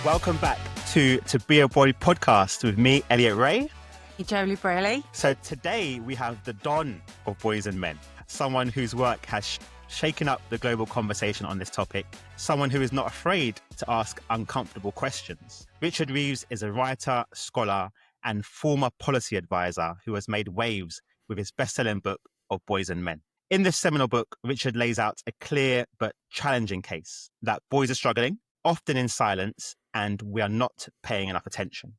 Welcome back to Be a Boy podcast with me, Elliott Ray. Joeli Brearley. So today we have the Don of boys and men, someone whose work has shaken up the global conversation on this topic, someone who is not afraid to ask uncomfortable questions. Richard Reeves is a writer, scholar, and former policy advisor who has made waves with his best-selling book of Boys and Men. In this seminal book, Richard lays out a clear but challenging case that boys are struggling, often in silence, and we are not paying enough attention.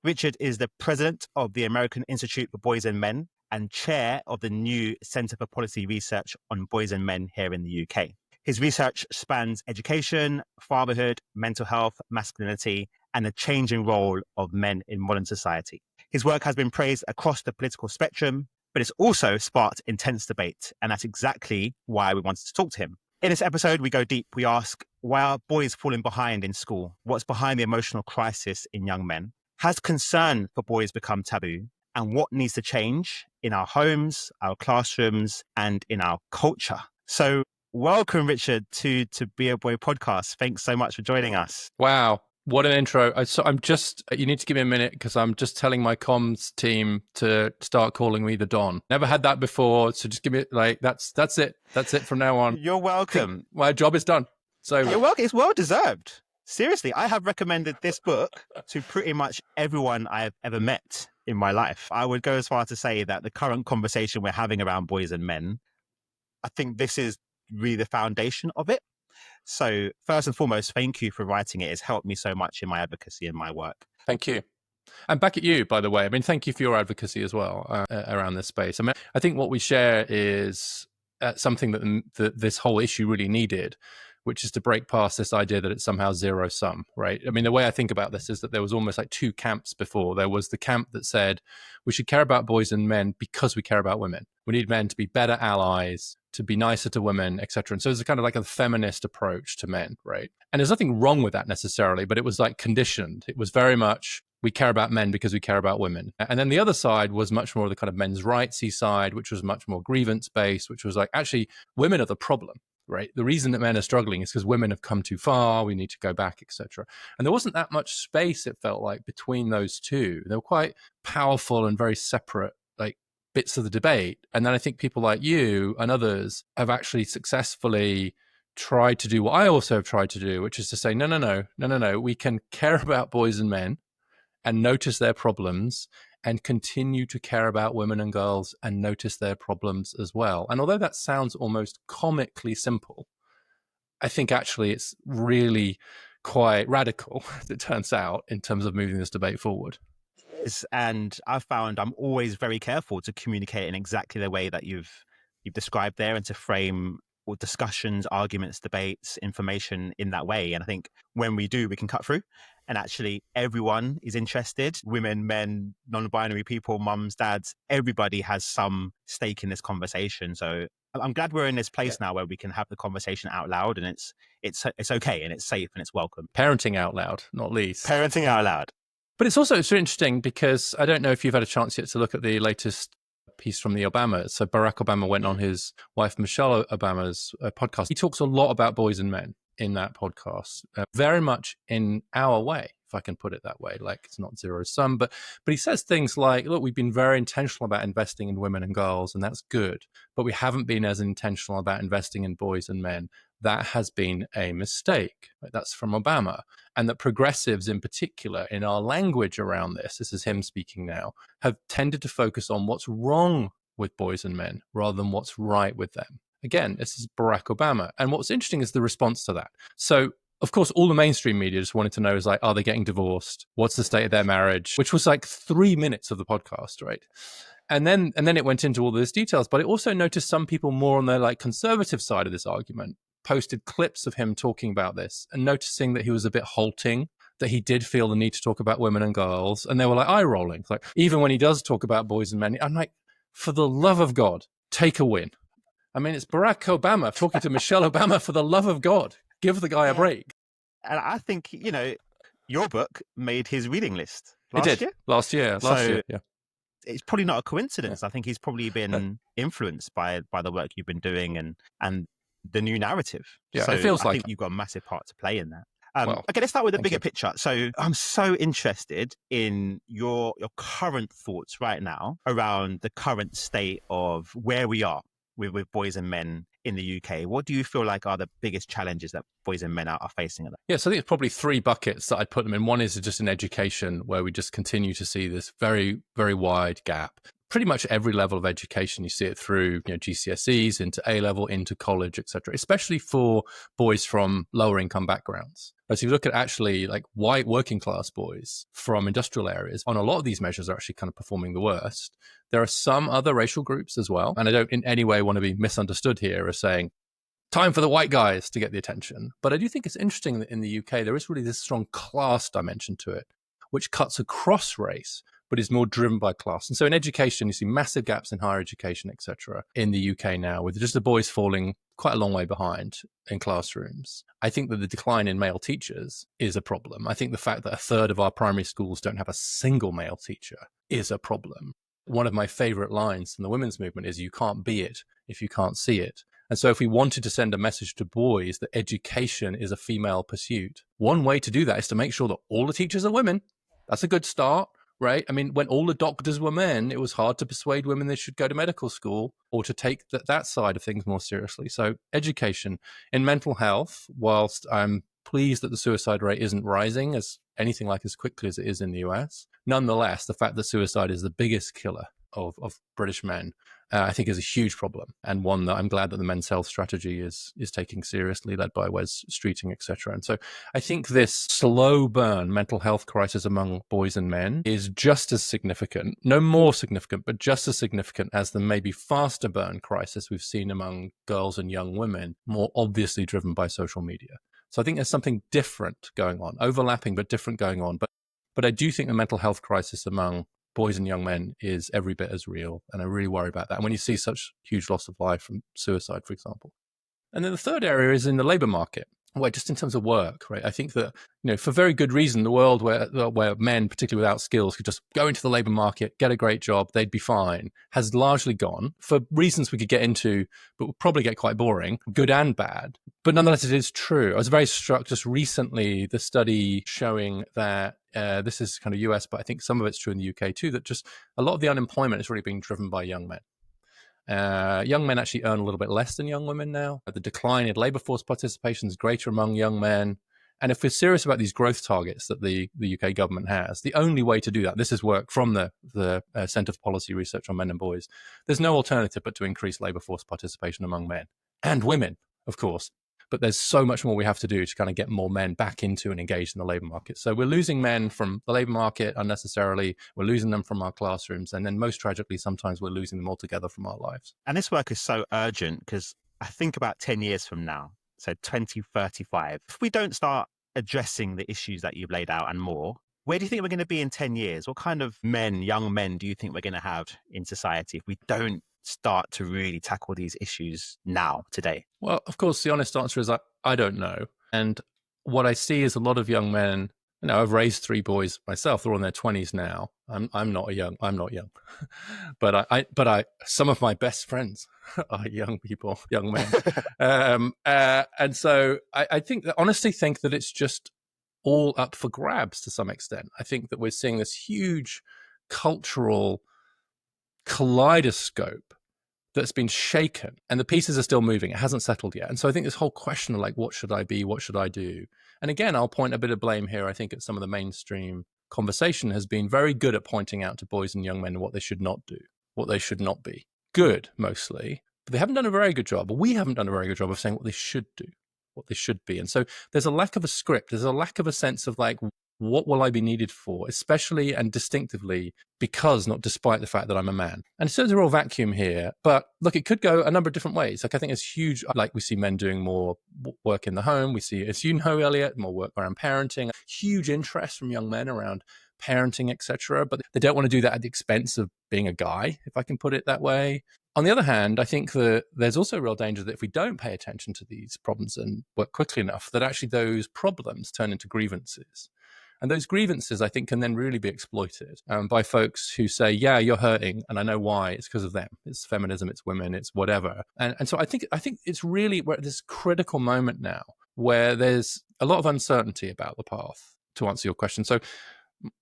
Richard is the president of the American Institute for Boys and Men and chair of the new Centre for Policy Research on Boys and Men here in the UK. His research spans education, fatherhood, mental health, masculinity, and the changing role of men in modern society. His work has been praised across the political spectrum, but it's also sparked intense debate, and that's exactly why we wanted to talk to him. In this episode, we go deep. We ask, why are boys falling behind in school? What's behind the emotional crisis in young men? Has concern for boys become taboo? And what needs to change in our homes, our classrooms, and in our culture? So welcome, Richard, to Be a Boy podcast. Thanks so much for joining us. Wow. What an intro. You need to give me a minute because I'm just telling my comms team to start calling me the Don. Never had that before. So just give me, that's it. That's it from now on. You're welcome. My job is done. So you're welcome. It's well deserved. Seriously, I have recommended this book to pretty much everyone I've ever met in my life. I would go as far to say that the current conversation we're having around boys and men, I think this is really the foundation of it. So first and foremost, thank you for writing it. It's helped me so much in my advocacy and my work. Thank you. And back at you, by the way. I mean, thank you for your advocacy as well around this space. I mean, I think what we share is something that this whole issue really needed, which is to break past this idea that it's somehow zero sum, right? I mean, the way I think about this is that there was almost like two camps before. There was the camp that said we should care about boys and men because we care about women. We need men to be better allies, to be nicer to women, etc. And so it's kind of like a feminist approach to men, right? And there's nothing wrong with that necessarily, but it was like conditioned. It was very much, we care about men because we care about women. And then the other side was much more the kind of men's rightsy side, which was much more grievance-based, which was like, actually, women are the problem. Right. The reason that men are struggling is because women have come too far. We need to go back, etc. And there wasn't that much space, it felt like, between those two. They were quite powerful and very separate, like bits of the debate. And then I think people like you and others have actually successfully tried to do what I also have tried to do, which is to say, no. We can care about boys and men and notice their problems and continue to care about women and girls and notice their problems as well. And although that sounds almost comically simple, I think actually it's really quite radical, it turns out, in terms of moving this debate forward. And I've found I'm always very careful to communicate in exactly the way that you've described there and to frame discussions, arguments, debates, information in that way. And I think when we do, we can cut through. And actually, everyone is interested. Women, men, non-binary people, mums, dads, everybody has some stake in this conversation. So I'm glad we're in this place now where we can have the conversation out loud, and it's okay and it's safe and it's welcome. Parenting out loud, not least. Parenting out loud. But it's also so interesting because I don't know if you've had a chance yet to look at the latest piece from the Obamas. So Barack Obama went on his wife Michelle Obama's podcast. He talks a lot about boys and men in that podcast, very much in our way, if I can put it that way. Like, it's not zero sum, but he says things like, look, we've been very intentional about investing in women and girls, and that's good, but we haven't been as intentional about investing in boys and men. That has been a mistake. Right? That's from Obama. And that progressives in particular, in our language around this is him speaking now, have tended to focus on what's wrong with boys and men rather than what's right with them. Again, this is Barack Obama. And what's interesting is the response to that. So, of course, all the mainstream media just wanted to know is like, are they getting divorced? What's the state of their marriage? Which was like 3 minutes of the podcast, right? And then it went into all those details. But I also noticed some people more on the like conservative side of this argument posted clips of him talking about this and noticing that he was a bit halting, that he did feel the need to talk about women and girls. And they were like eye rolling. Like, even when he does talk about boys and men, I'm like, for the love of God, take a win. I mean, it's Barack Obama talking to Michelle Obama. For the love of God, give the guy a break. And I think, your book made his reading list It did. Last year, yeah. It's probably not a coincidence. I think he's probably been influenced by the work you've been doing and the new narrative. Yeah, so it feels I like think you've got a massive part to play in that. Well, okay, let's start with the thank bigger you. picture. So I'm so interested in your current thoughts right now around the current state of where we are with boys and men in the UK. What do you feel like are the biggest challenges that boys and men are facing? Yeah, so I think it's probably three buckets that I'd put them in. One is just in education, where we just continue to see this very, very wide gap. Pretty much every level of education, you see it through GCSEs into A level, into college, etc. Especially for boys from lower income backgrounds. So if you look at actually like white working class boys from industrial areas, on a lot of these measures are actually kind of performing the worst. There are some other racial groups as well, and I don't in any way want to be misunderstood here as saying time for the white guys to get the attention. But I do think it's interesting that in the UK, there is really this strong class dimension to it, which cuts across race, but is more driven by class. And so in education, you see massive gaps in higher education, etc., in the UK now, with just the boys falling quite a long way behind in classrooms. I think that the decline in male teachers is a problem. I think the fact that a third of our primary schools don't have a single male teacher is a problem. One of my favorite lines from the women's movement is, you can't be it if you can't see it. And so if we wanted to send a message to boys that education is a female pursuit, one way to do that is to make sure that all the teachers are women. That's a good start, right? I mean, when all the doctors were men, it was hard to persuade women they should go to medical school or to take that side of things more seriously. So education. In mental health, whilst I'm pleased that the suicide rate isn't rising as anything like as quickly as it is in the US, nonetheless, the fact that suicide is the biggest killer of British men, I think is a huge problem, and one that I'm glad that the men's health strategy is taking seriously, led by Wes Streeting, etc. And so I think this slow burn mental health crisis among boys and men is just as significant, no more significant, but just as significant as the maybe faster burn crisis we've seen among girls and young women, more obviously driven by social media. So I think there's something different going on, overlapping but different going on. But I do think the mental health crisis among boys and young men is every bit as real. And I really worry about that. And when you see such huge loss of life from suicide, for example. And then the third area is in the labor market, where just in terms of work, right? I think that, for very good reason, the world where men, particularly without skills, could just go into the labor market, get a great job, they'd be fine, has largely gone for reasons we could get into, but would probably get quite boring, good and bad. But nonetheless, it is true. I was very struck just recently, the study showing that this is kind of US, but I think some of it's true in the UK too, that just a lot of the unemployment is really being driven by young men. Young men actually earn a little bit less than young women now. The decline in labor force participation is greater among young men. And if we're serious about these growth targets that the UK government has, the only way to do that, this is work from the Centre for Policy Research on Men and Boys, there's no alternative but to increase labor force participation among men and women, of course. But there's so much more we have to do to kind of get more men back into and engaged in the labor market. So we're losing men from the labor market unnecessarily. We're losing them from our classrooms. And then most tragically, sometimes we're losing them altogether from our lives. And this work is so urgent because I think about 10 years from now, so 2035, if we don't start addressing the issues that you've laid out and more, where do you think we're going to be in 10 years? What kind of young men do you think we're going to have in society if we don't start to really tackle these issues now, today? Well, of course, the honest answer is I don't know. And what I see is a lot of young men. I've raised 3 boys myself. They're all in their 20s now. I'm not young, but I some of my best friends are young people, young men. And so I think that, honestly think that it's just all up for grabs to some extent. I think that we're seeing this huge cultural kaleidoscope that's been shaken, and the pieces are still moving. It hasn't settled yet. And so I think this whole question of what should I be? What should I do? And again, I'll point a bit of blame here. I think at some of the mainstream conversation has been very good at pointing out to boys and young men what they should not do, what they should not be. Good, mostly. But they haven't done a very good job. We haven't done a very good job of saying what they should do, what they should be. And so there's a lack of a script. There's a lack of a sense of what will I be needed for, especially and distinctively because, not despite the fact that I'm a man. And so there's a real vacuum here. But look, it could go a number of different ways. I think it's huge. We see men doing more work in the home. We see, as you know, Elliott, more work around parenting. Huge interest from young men around parenting, etc. But they don't want to do that at the expense of being a guy, if I can put it that way. On the other hand, I think that there's also a real danger that if we don't pay attention to these problems and work quickly enough, that actually those problems turn into grievances. And those grievances, I think, can then really be exploited by folks who say, yeah, you're hurting, and I know why. It's because of them. It's feminism, it's women, it's whatever. And so I think it's really, we're at this critical moment now where there's a lot of uncertainty about the path, to answer your question. So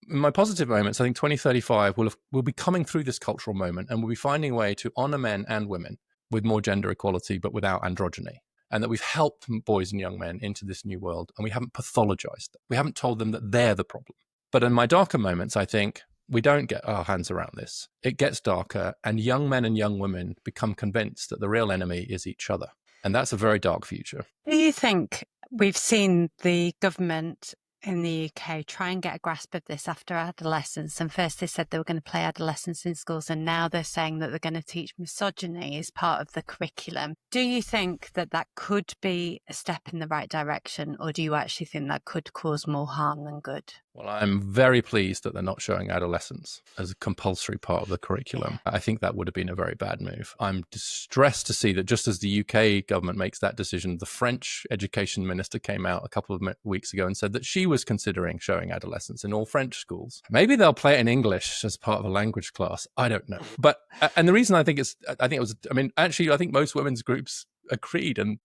in my positive moments, I think 2035 will be coming through this cultural moment, and we'll be finding a way to honor men and women with more gender equality, but without androgyny. And that we've helped boys and young men into this new world, and we haven't pathologized them. We haven't told them that they're the problem. But in my darker moments, I think we don't get our hands around this. It gets darker, and young men and young women become convinced that the real enemy is each other. And that's a very dark future. Do you think we've seen the government in the UK try and get a grasp of this after adolescence? And first they said they were going to play adolescence in schools, and now they're saying that they're going to teach misogyny as part of the curriculum. Do you think that that could be a step in the right direction, or do you actually think that could cause more harm than good? Well, I'm very pleased that they're not showing adolescence as a compulsory part of the curriculum. I think that would have been a very bad move. I'm distressed to see that just as the UK government makes that decision, the French education minister came out a couple of weeks ago and said that she was considering showing adolescence in all French schools. Maybe they'll play it in English as part of a language class. I don't know. But, and the reason I think I think most women's groups agreed, and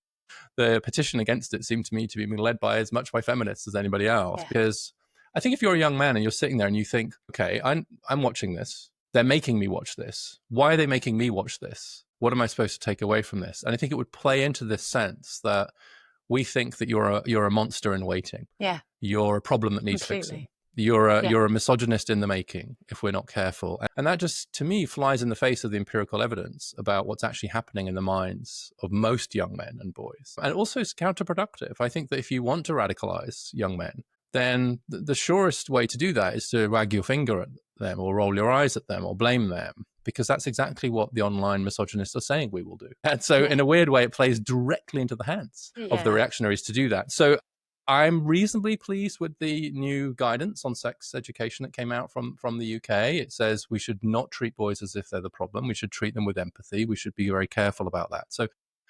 the petition against it seemed to me to be led by as much by feminists as anybody else, because I think if you're a young man and you're sitting there and you think, okay, I'm watching this. They're making me watch this. Why are they making me watch this? What am I supposed to take away from this? And I think it would play into this sense that we think that you're a monster in waiting. Yeah. You're a problem that needs fixing. You're a misogynist in the making if we're not careful. And that just, to me, flies in the face of the empirical evidence about what's actually happening in the minds of most young men and boys. And also it's counterproductive. I think that if you want to radicalize young men, then the surest way to do that is to wag your finger at them or roll your eyes at them or blame them, because that's exactly what the online misogynists are saying we will do. And so in a weird way, it plays directly into the hands of the reactionaries to do that. So I'm reasonably pleased with the new guidance on sex education that came out from the UK. It says we should not treat boys as if they're the problem. We should treat them with empathy. We should be very careful about that. So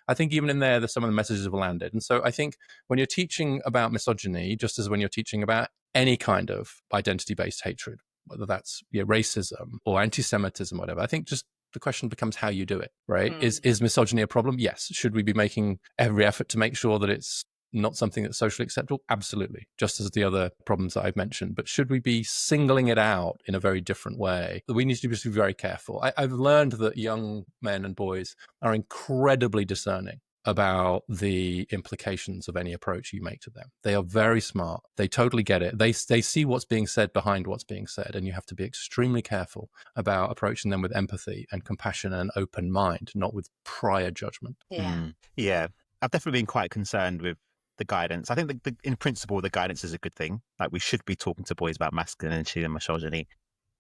I think even in there, some of the messages have landed. And so I think when you're teaching about misogyny, just as when you're teaching about any kind of identity-based hatred, whether that's racism or anti-Semitism, whatever, I think just the question becomes how you do it, right? Is misogyny a problem? Yes. Should we be making every effort to make sure that it's not something that's socially acceptable? Absolutely, just as the other problems that I've mentioned. But should we be singling it out in a very different way? We need to just be very careful. I've learned that young men and boys are incredibly discerning about the implications of any approach you make to them. They are very smart. They totally get it. They see what's being said behind what's being said, and you have to be extremely careful about approaching them with empathy and compassion and an open mind, not with prior judgment. Yeah. I've definitely been quite concerned with the guidance. I think in principle, the guidance is a good thing. Like, we should be talking to boys about masculinity and misogyny.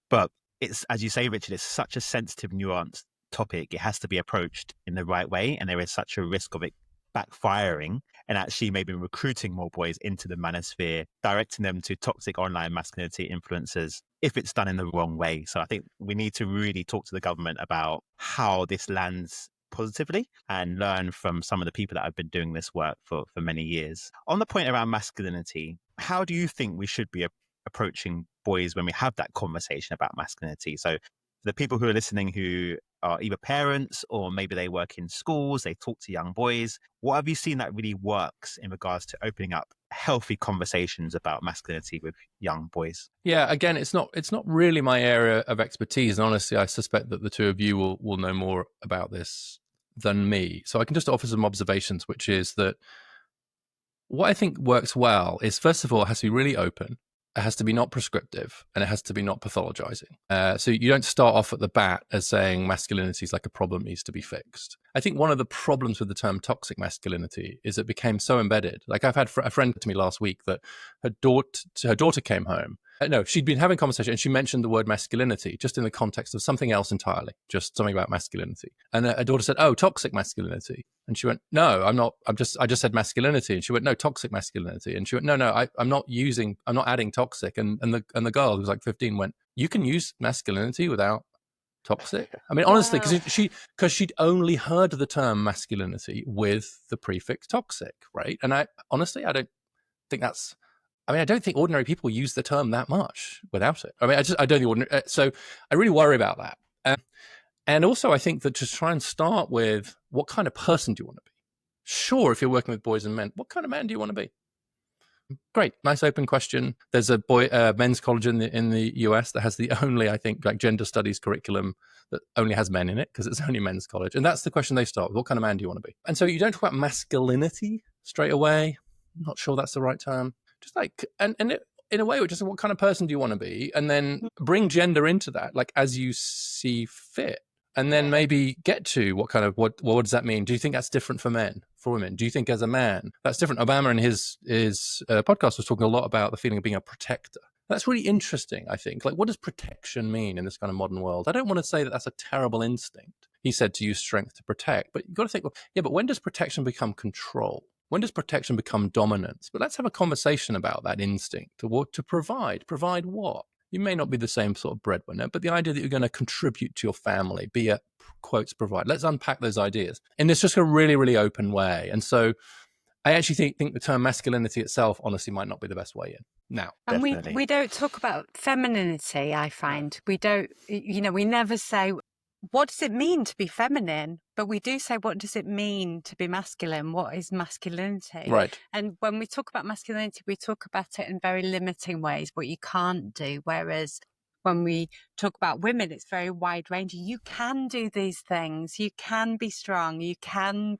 But it's, as you say, Richard, it's such a sensitive, nuanced topic. It has to be approached in the right way. And there is such a risk of it backfiring and actually maybe recruiting more boys into the manosphere, directing them to toxic online masculinity influencers if it's done in the wrong way. So I think we need to really talk to the government about how this lands positively and learn from some of the people that have been doing this work for many years. On the point around masculinity, how do you think we should be approaching boys when we have that conversation about masculinity? So the people who are listening who are either parents or maybe they work in schools, they talk to young boys, what have you seen that really works in regards to opening up healthy conversations about masculinity with young boys? Yeah, again, it's not really my area of expertise. And honestly, I suspect that the two of you will know more about this than me. So I can just offer some observations, which is that what I think works well is, first of all, it has to be really open. It has to be not prescriptive, and it has to be not pathologizing. So you don't start off at the bat as saying masculinity is like a problem needs to be fixed. I think one of the problems with the term toxic masculinity is it became so embedded. Like, I've had a friend to me last week that her daughter came home. No, she'd been having a conversation and she mentioned the word masculinity just in the context of something else entirely, just something about masculinity. And her daughter said, "Oh, toxic masculinity." And she went, "No, I'm not. I just said masculinity." And she went, "No, toxic masculinity." And she went, "No, I'm not adding toxic." And the girl, who was like 15, went, "You can use masculinity without toxic?" I mean, honestly, because she'd only heard the term masculinity with the prefix toxic, right? And I don't think that's. I don't think ordinary people use the term that much without it. I don't think ordinary. So I really worry about that. And also, I think that just try and start with, what kind of person do you want to be? Sure, if you're working with boys and men, what kind of man do you want to be? Great, nice open question. There's a men's college in the US that has the only, I think, like gender studies curriculum that only has men in it because it's only men's college. And that's the question they start with. What kind of man do you want to be? And so you don't talk about masculinity straight away. I'm not sure that's the right term. Just like, in a way, which is what kind of person do you want to be? And then bring gender into that, like as you see fit. And then maybe get to what does that mean? Do you think that's different for men, for women? Do you think as a man that's different? Obama in his podcast was talking a lot about the feeling of being a protector. That's really interesting, I think. Like, what does protection mean in this kind of modern world? I don't want to say that that's a terrible instinct. He said to use strength to protect, but you've got to think, well, yeah, but when does protection become control? When does protection become dominance? But let's have a conversation about that instinct to provide. Provide what? You may not be the same sort of breadwinner, but the idea that you're going to contribute to your family, be a quotes provide. Let's unpack those ideas. And it's just a really, really open way. And so I actually think the term masculinity itself, honestly, might not be the best way in now. And we don't talk about femininity, I find. We don't, we never say, what does it mean to be feminine? But we do say, what does it mean to be masculine? What is masculinity? Right. And when we talk about masculinity, we talk about it in very limiting ways, what you can't do. Whereas when we talk about women, it's very wide ranging. You can do these things. You can be strong. You can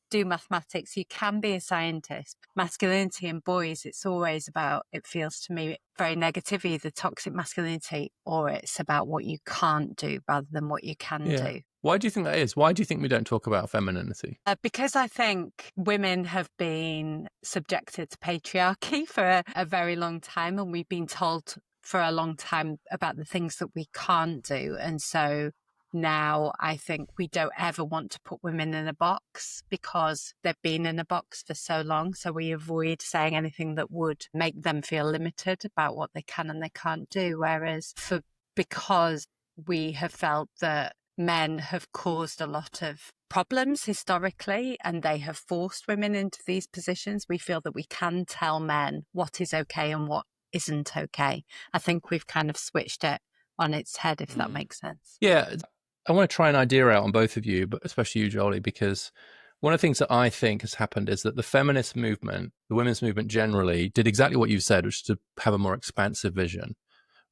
do mathematics. You can be a scientist. Masculinity in boys, it's always about, it feels to me very negative, either toxic masculinity or it's about what you can't do rather than what you can do. Why do you think that is? Why do you think we don't talk about femininity? Because I think women have been subjected to patriarchy for a very long time, and we've been told for a long time about the things that we can't do. And so now I think we don't ever want to put women in a box because they've been in a box for so long. So we avoid saying anything that would make them feel limited about what they can and they can't do. Whereas because we have felt that men have caused a lot of problems historically and they have forced women into these positions, we feel that we can tell men what is okay and what isn't okay. I think we've kind of switched it on its head, if that makes sense. Yeah. I want to try an idea out on both of you, but especially you, Joeli, because one of the things that I think has happened is that the feminist movement, the women's movement generally, did exactly what you said, which is to have a more expansive vision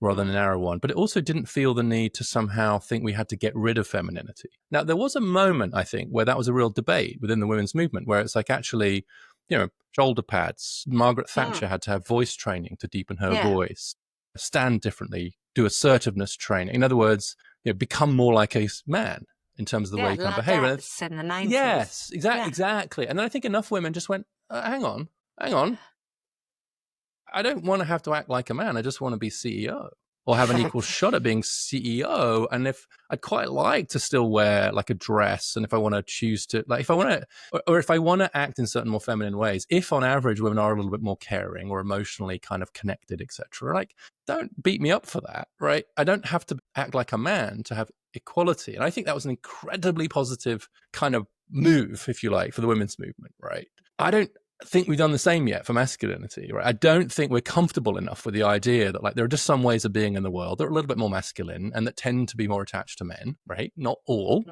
rather than a narrow one. But it also didn't feel the need to somehow think we had to get rid of femininity. Now, there was a moment, I think, where that was a real debate within the women's movement, where it's like actually, shoulder pads. Margaret Thatcher had to have voice training to deepen her voice, stand differently, do assertiveness training. In other words, become more like a man in terms of the way you can behave. In the 90s. Yes, exactly. And then I think enough women just went, hang on. I don't want to have to act like a man. I just want to be CEO or have an equal shot at being CEO. And if I'd quite like to still wear like a dress, and if I want to choose to, like, if I want to, or if I want to act in certain more feminine ways, if on average women are a little bit more caring or emotionally kind of connected, etc., like, don't beat me up for that, right? I don't have to act like a man to have equality. And I think that was an incredibly positive kind of move, if you like, for the women's movement, right? I don't think we've done the same yet for masculinity, right? I don't think we're comfortable enough with the idea that, like, there are just some ways of being in the world that are a little bit more masculine and that tend to be more attached to men, right? Not all.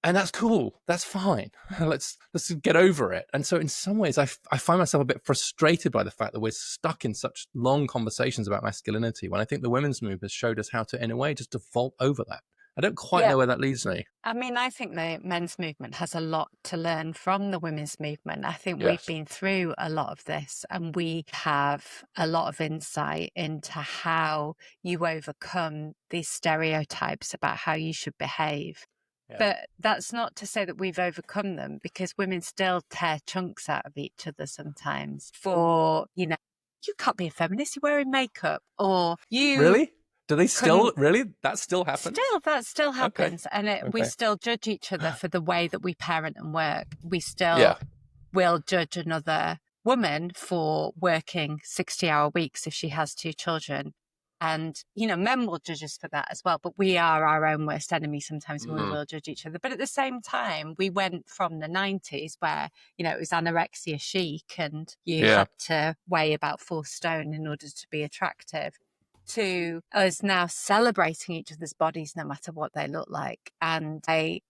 And that's cool. That's fine. Let's get over it. And so in some ways, I find myself a bit frustrated by the fact that we're stuck in such long conversations about masculinity when I think the women's movement has showed us how to, in a way, just default over that. I don't quite know where that leads me. I mean, I think the men's movement has a lot to learn from the women's movement. I think we've been through a lot of this and we have a lot of insight into how you overcome these stereotypes about how you should behave. But that's not to say that we've overcome them, because women still tear chunks out of each other sometimes for, you can't be a feminist, you're wearing makeup, or you... Really? Do they still, really? That still happens? That still happens. Okay. And we still judge each other for the way that we parent and work. We still will judge another woman for working 60-hour weeks if she has 2 children. And, men will judge us for that as well. But we are our own worst enemy sometimes, and we will judge each other. But at the same time, we went from the 90s where, it was anorexia chic and you had to weigh about 4 stone in order to be attractive, to us now celebrating each other's bodies no matter what they look like. And I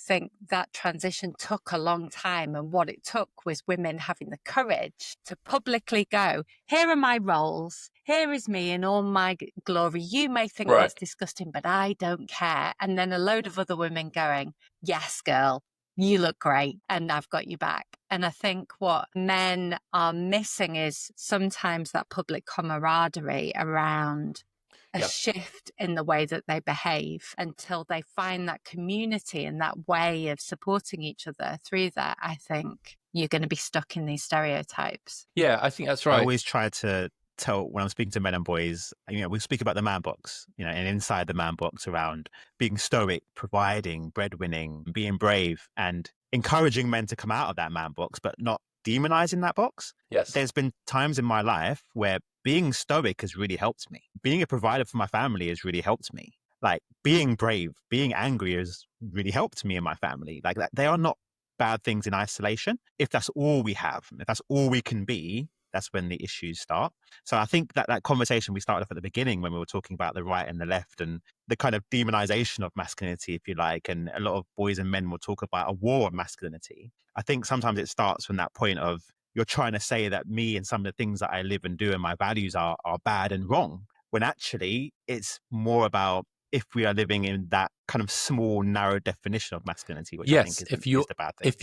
think that transition took a long time. And what it took was women having the courage to publicly go, here are my roles. Here is me in all my glory. You may think that's disgusting, but I don't care. And then a load of other women going, yes, girl, you look great and I've got you back. And I think what men are missing is sometimes that public camaraderie around a shift in the way that they behave until they find that community and that way of supporting each other. Through that, I think you're going to be stuck in these stereotypes. Yeah, I think that's right. I always try to tell, when I'm speaking to men and boys, we speak about the man box, and inside the man box around being stoic, providing, breadwinning, being brave, and encouraging men to come out of that man box, but not demonizing that box. Yes. There's been times in my life where being stoic has really helped me. Being a provider for my family has really helped me. Like being brave, being angry has really helped me and my family. Like that, they are not bad things in isolation. If that's all we have, if that's all we can be, that's when the issues start. So I think that conversation we started off at the beginning when we were talking about the right and the left and the kind of demonization of masculinity, if you like, and a lot of boys and men will talk about a war of masculinity. I think sometimes it starts from that point of you're trying to say that me and some of the things that I live and do and my values are bad and wrong, when actually it's more about if we are living in that kind of small, narrow definition of masculinity, which I think is the bad thing.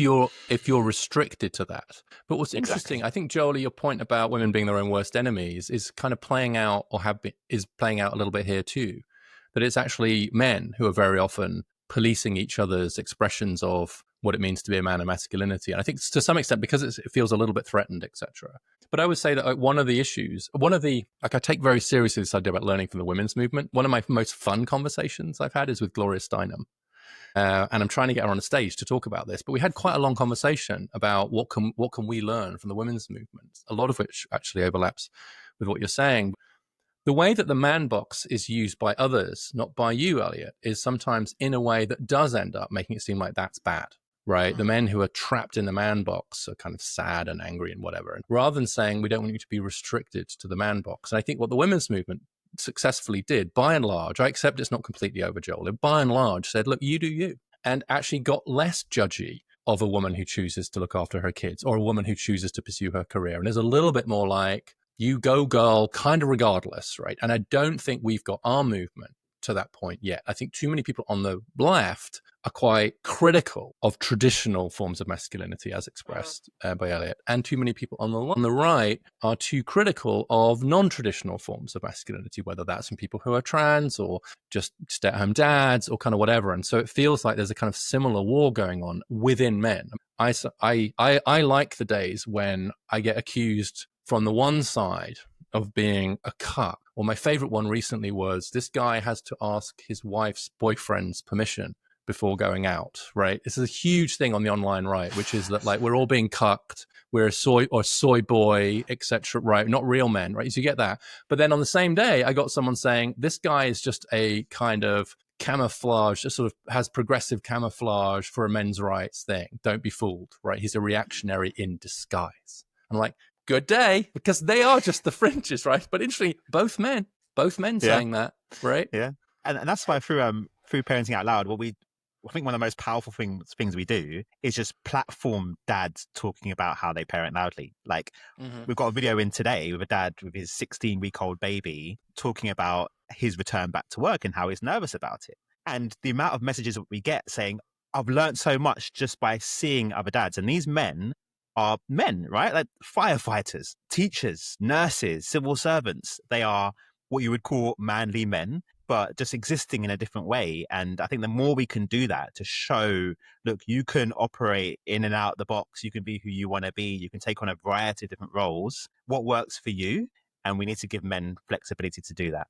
If you're restricted to that. But what's interesting, I think, Joeli, your point about women being their own worst enemies is kind of playing out is playing out a little bit here too. That it's actually men who are very often policing each other's expressions of what it means to be a man of masculinity. And I think to some extent, because it feels a little bit threatened, etc. But I would say that one of the issues, I take very seriously this idea about learning from the women's movement. One of my most fun conversations I've had is with Gloria Steinem. And I'm trying to get her on a stage to talk about this. But we had quite a long conversation about what can we learn from the women's movement, a lot of which actually overlaps with what you're saying. The way that the man box is used by others, not by you, Elliott, is sometimes in a way that does end up making it seem like that's bad, right? The men who are trapped in the man box are kind of sad and angry and whatever. And rather than saying, we don't want you to be restricted to the man box. And I think what the women's movement successfully did, by and large, I accept it's not completely over, Joel, by and large said, look, you do you, and actually got less judgy of a woman who chooses to look after her kids or a woman who chooses to pursue her career. And there's a little bit more like, you go girl, kind of regardless, right? And I don't think we've got our movement to that point yet. I think too many people on the left are quite critical of traditional forms of masculinity as expressed by Elliott, and too many people on the right are too critical of non-traditional forms of masculinity, whether that's from people who are trans or just stay-at-home dads or kind of whatever. And so it feels like there's a kind of similar war going on within men. I like the days when I get accused from the one side of being a cuck. Or my favorite one recently was this guy has to ask his wife's boyfriend's permission before going out, right? This is a huge thing on the online right, which is that like we're all being cucked, we're a soy boy, etc., right? Not real men, right? So you get that. But then on the same day, I got someone saying this guy is just a kind of camouflage, just sort of has progressive camouflage for a men's rights thing. Don't be fooled, right? He's a reactionary in disguise. I'm like, good day, because they are just the fringes, right? But interestingly, both men saying that, right? Yeah, and that's why through Parenting Out Loud, I think one of the most powerful things we do is just platform dads talking about how they parent loudly. Like we've got a video in today with a dad with his 16-week-old baby talking about his return back to work and how he's nervous about it. And the amount of messages that we get saying, I've learned so much just by seeing other dads. And these men are men, right? Like firefighters, teachers, nurses, civil servants. They are what you would call manly men, but just existing in a different way. And I think the more we can do that to show, look, you can operate in and out the box, you can be who you want to be, you can take on a variety of different roles, what works for you. And we need to give men flexibility to do that.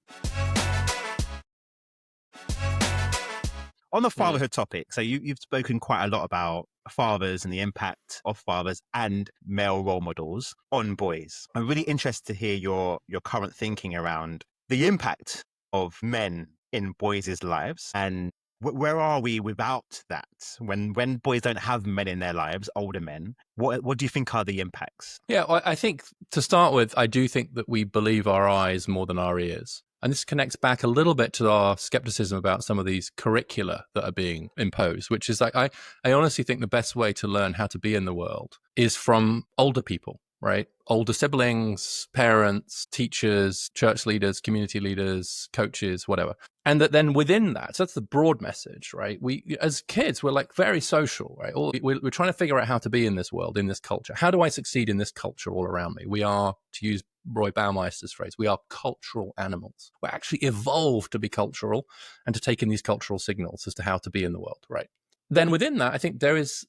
On the fatherhood topic, so you've spoken quite a lot about fathers and the impact of fathers and male role models on boys. I'm really interested to hear your current thinking around the impact of men in boys' lives and where are we without that? When boys don't have men in their lives, older men, what do you think are the impacts? Yeah, I think to start with, I do think that we believe our eyes more than our ears. And this connects back a little bit to our skepticism about some of these curricula that are being imposed, which is like, I honestly think the best way to learn how to be in the world is from older people, right? Older siblings, parents, teachers, church leaders, community leaders, coaches, whatever. And that then within that, so that's the broad message, right? We, as kids, we're like very social, right? We're trying to figure out how to be in this world, in this culture. How do I succeed in this culture all around me? We are, to use Roy Baumeister's phrase, we are cultural animals. We're actually evolved to be cultural and to take in these cultural signals as to how to be in the world, right? Then within that, I think there is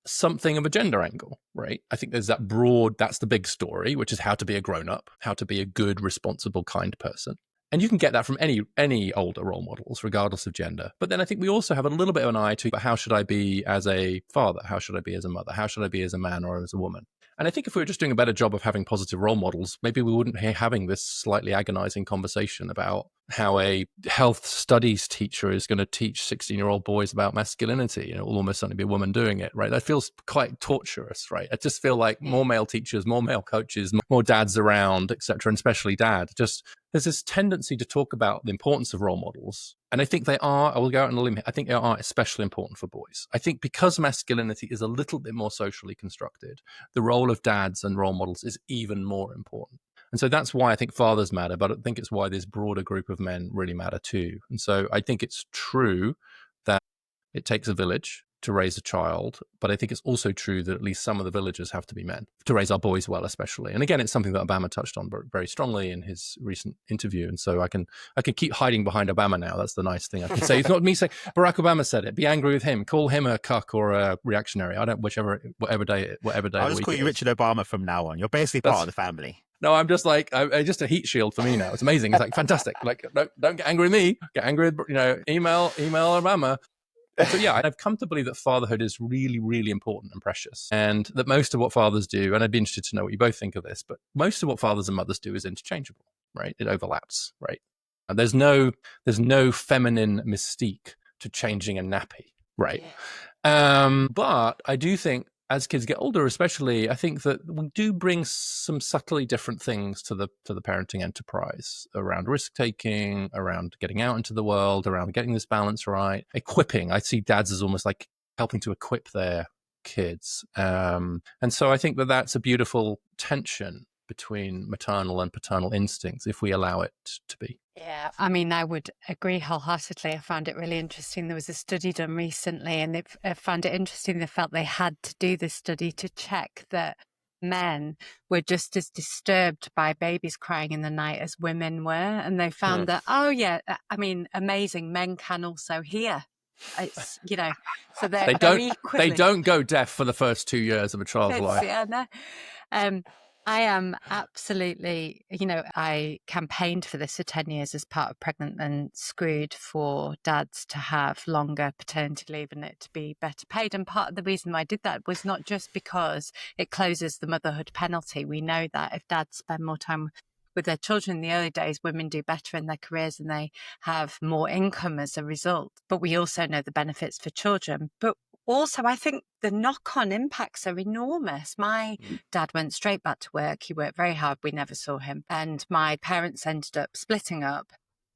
something of a gender angle, right? I think there's that broad, that's the big story, which is how to be a grown-up, how to be a good, responsible, kind person. And you can get that from any older role models, regardless of gender. But then I think we also have a little bit of an eye to how should I be as a father? How should I be as a mother? How should I be as a man or as a woman? And I think if we were just doing a better job of having positive role models, maybe we wouldn't be having this slightly agonizing conversation about how a health studies teacher is going to teach 16-year-old boys about masculinity. It will almost certainly be a woman doing it, right? That feels quite torturous, right? I just feel like more male teachers, more male coaches, more dads around, etc., and especially dad. Just there's this tendency to talk about the importance of role models. And I think they are, I will go out on a limb, I think they are especially important for boys. I think because masculinity is a little bit more socially constructed, the role of dads and role models is even more important. And so that's why I think fathers matter, but I think it's why this broader group of men really matter too. And so I think it's true that it takes a village to raise a child, but I think it's also true that at least some of the villagers have to be men to raise our boys well, especially. And again, it's something that Obama touched on very strongly in his recent interview. And so I can keep hiding behind Obama now. That's the nice thing I can say. It's not me saying Barack Obama said it. Be angry with him. Call him a cuck or a reactionary. I don't, whatever day. I'll just call you Richard Obama from now on. You're basically part of the family. No, I'm just like, I just a heat shield for me now. It's amazing. It's like fantastic. Like, don't get angry with me. Get angry with, email Obama. So yeah, I've come to believe that fatherhood is really, really important and precious. And that most of what fathers do, and I'd be interested to know what you both think of this, but most of what fathers and mothers do is interchangeable, right? It overlaps, right? And there's no feminine mystique to changing a nappy, right? But I do think as kids get older, especially, I think that we do bring some subtly different things to the parenting enterprise around risk taking, around getting out into the world, around getting this balance right, equipping. I see dads as almost like helping to equip their kids, and so I think that that's a beautiful tension between maternal and paternal instincts if we allow it to be. Yeah, I mean, I would agree wholeheartedly. I found it really interesting. There was a study done recently, and I found it interesting. They felt they had to do this study to check that men were just as disturbed by babies crying in the night as women were. And they found that, oh yeah, I mean, amazing. Men can also hear. It's, so they don't go deaf for the first 2 years of a child's life. Yeah, no. I am absolutely, I campaigned for this for 10 years as part of Pregnant and Screwed for dads to have longer paternity leave and it to be better paid. And part of the reason why I did that was not just because it closes the motherhood penalty. We know that if dads spend more time with their children in the early days, women do better in their careers and they have more income as a result. But we also know the benefits for children. But also, I think the knock-on impacts are enormous. My dad went straight back to work. He worked very hard. We never saw him. And my parents ended up splitting up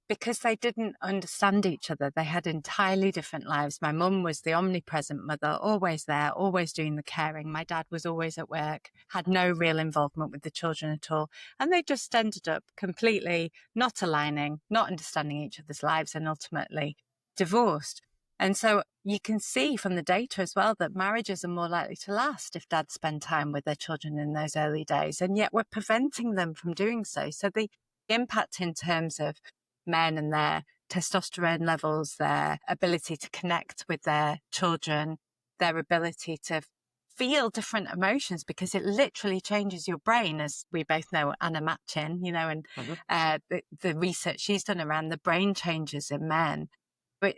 because they didn't understand each other. They had entirely different lives. My mum was the omnipresent mother, always there, always doing the caring. My dad was always at work, had no real involvement with the children at all. And they just ended up completely not aligning, not understanding each other's lives, and ultimately divorced. And so you can see from the data as well that marriages are more likely to last if dads spend time with their children in those early days. And yet we're preventing them from doing so. So the impact in terms of men and their testosterone levels, their ability to connect with their children, their ability to feel different emotions, because it literally changes your brain, as we both know, Anna Matchin, and the research she's done around the brain changes in men. But